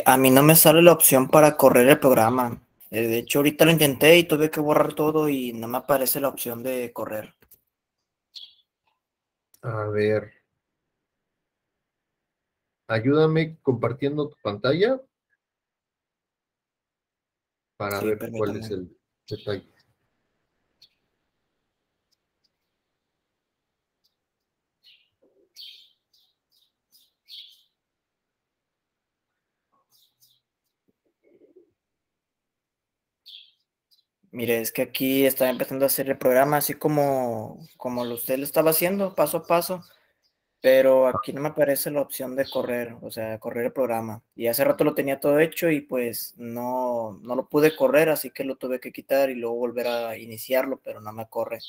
a mí no me sale la opción para correr el programa. De hecho, ahorita lo intenté y tuve que borrar todo y no me aparece la opción de correr. A ver, ayúdame compartiendo tu pantalla para Sí, ver cuál es permítame. el detalle. Mire, es que aquí está empezando a hacer el programa así como usted lo estaba haciendo, paso a paso. pero aquí no me aparece la opción de correr, o sea, correr el programa. Y hace rato lo tenía todo hecho y pues no lo pude correr, así que lo tuve que quitar y luego volver a iniciarlo, pero no me corre.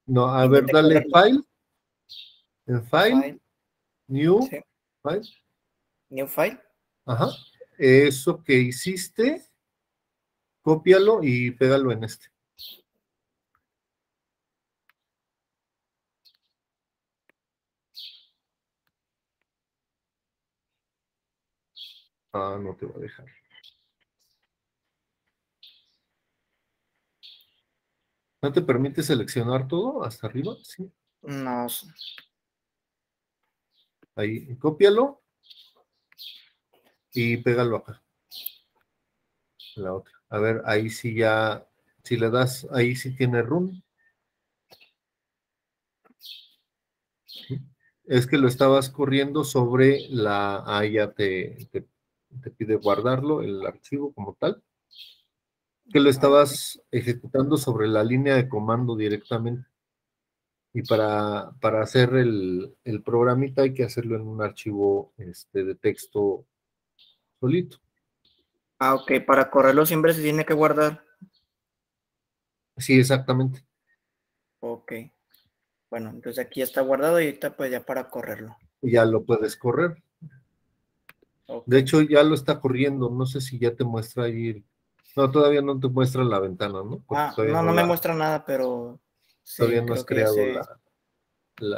No, a ver, Intenté dale correrlo. File, en File, File, New, sí, File, New File. ajá. Eso que hiciste, cópialo y pégalo en este. Ah, no te va a dejar. ¿No te permite seleccionar todo hasta arriba? Sí. No, Ahí, cópialo y pégalo acá. La otra. A ver, ahí sí ya, si le das, ahí sí tiene run. Es que lo estabas corriendo sobre la, ahí ya te pide guardarlo, el archivo como tal, que lo estabas ejecutando sobre la línea de comando directamente. Y para hacer el programita hay que hacerlo en un archivo de texto solito. ok, para correrlo siempre se tiene que guardar. Sí, exactamente. Ok, bueno, entonces aquí está guardado y ahorita pues ya para correrlo. Y ya lo puedes correr. Ok. De hecho, ya lo está corriendo. No sé si ya te muestra ahí. No, todavía no te muestra la ventana, ¿no? Porque No, no me muestra nada, pero todavía sí, no has creo que ya creado sé.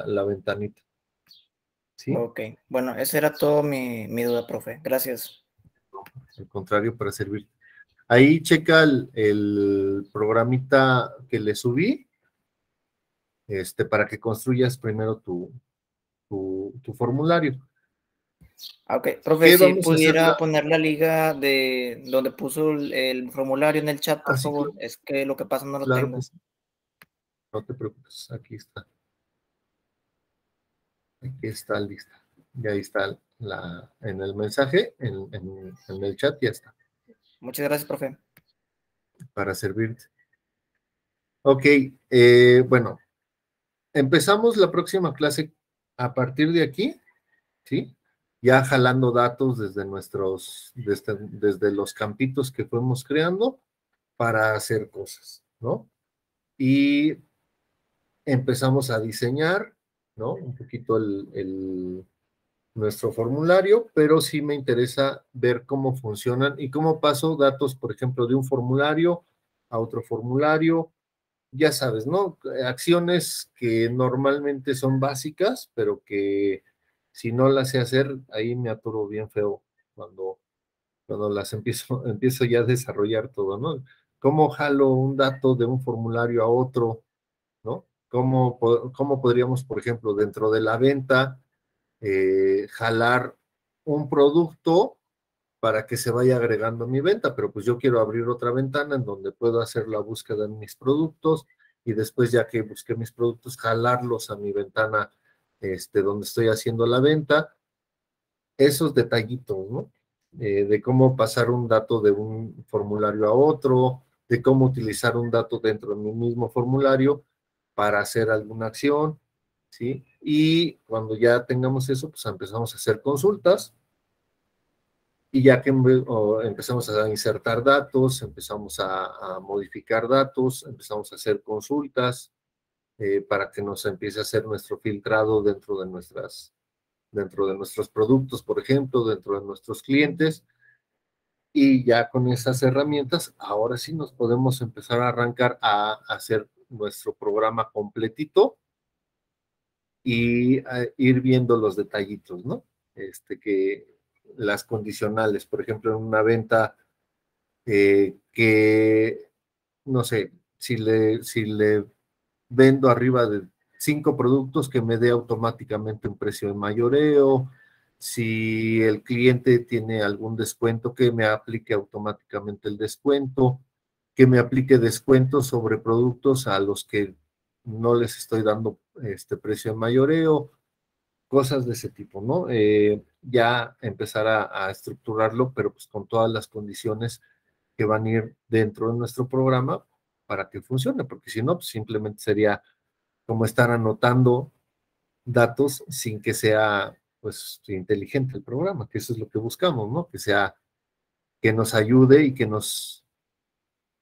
la ventanita. ¿Sí? Ok, bueno, esa era todo mi duda, profe. Gracias. Al contrario, para servir. Ahí checa el programita que le subí, para que construyas primero tu formulario. Ok, profe, ¿Qué si vamos a hacer? pudiera poner la liga de donde puso el formulario en el chat, por Sí, favor. Es que lo que pasa no lo claro que tengo. sí. No te preocupes, aquí está. Aquí está lista. Y ahí está en el mensaje, en el chat, ya está, Muchas gracias, profe. para servirte. Ok, bueno, empezamos la próxima clase a partir de aquí, ¿sí? Ya jalando datos desde los campitos que fuimos creando para hacer cosas, ¿no? Y empezamos a diseñar, ¿no? Un poquito nuestro formulario, pero sí me interesa ver cómo funcionan y cómo paso datos, por ejemplo, de un formulario a otro formulario, ya sabes, ¿no? Acciones que normalmente son básicas, pero que si no las sé hacer, ahí me atoro bien feo cuando las empiezo ya a desarrollar todo, ¿no? ¿Cómo jalo un dato de un formulario a otro, ¿no? ¿Cómo podríamos, por ejemplo, dentro de la venta, jalar un producto para que se vaya agregando a mi venta? Pero pues yo quiero abrir otra ventana en donde puedo hacer la búsqueda en mis productos y después, ya que busqué mis productos, jalarlos a mi ventana donde estoy haciendo la venta. Esos detallitos, ¿no? De cómo pasar un dato de un formulario a otro, de cómo utilizar un dato dentro de mi mismo formulario para hacer alguna acción, ¿sí? Y cuando ya tengamos eso, pues empezamos a hacer consultas y ya que empezamos a insertar datos, empezamos a modificar datos, empezamos a hacer consultas para que nos empiece a hacer nuestro filtrado dentro de nuestros productos, por ejemplo, dentro de nuestros clientes. Y ya con esas herramientas, ahora sí nos podemos empezar a arrancar a hacer nuestro programa completito y a ir viendo los detallitos, ¿no? Que las condicionales, por ejemplo, en una venta que, no sé, si le vendo arriba de 5 productos, que me dé automáticamente un precio de mayoreo. Si el cliente tiene algún descuento, que me aplique automáticamente el descuento, que me aplique descuentos sobre productos a los que no les estoy dando este precio de mayoreo, cosas de ese tipo, ¿no? Ya empezar a estructurarlo, pero pues con todas las condiciones que van a ir dentro de nuestro programa para que funcione, porque si no, pues simplemente sería como estar anotando datos sin que sea pues inteligente el programa, que eso es lo que buscamos, ¿no? Que nos ayude y que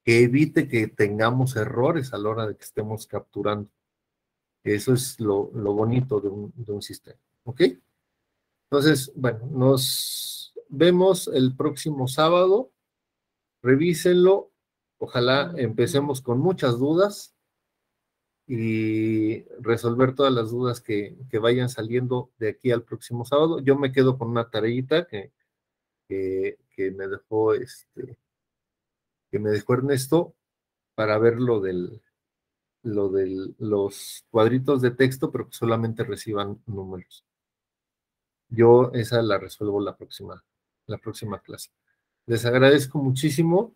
evite que tengamos errores a la hora de que estemos capturando. Eso es lo bonito de un sistema, ¿ok? Entonces, bueno, nos vemos el próximo sábado. Revísenlo. Ojalá empecemos con muchas dudas y resolver todas las dudas que vayan saliendo de aquí al próximo sábado. Yo me quedo con una tareita que me dejó Ernesto para ver lo de los cuadritos de texto, pero que solamente reciban números. Yo esa la resuelvo la próxima clase. Les agradezco muchísimo.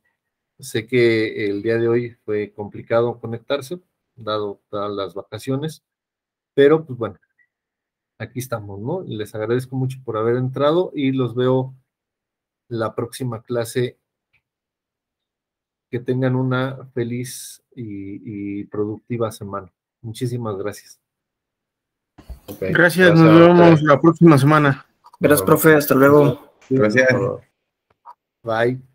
Sé que el día de hoy fue complicado conectarse, dado todas las vacaciones, pero pues bueno, aquí estamos, ¿no? Les agradezco mucho por haber entrado y los veo la próxima clase. Que tengan una feliz y productiva semana. Muchísimas gracias. Okay. Gracias, nos vemos la próxima semana. Gracias, profe, hasta luego. Gracias. Bye.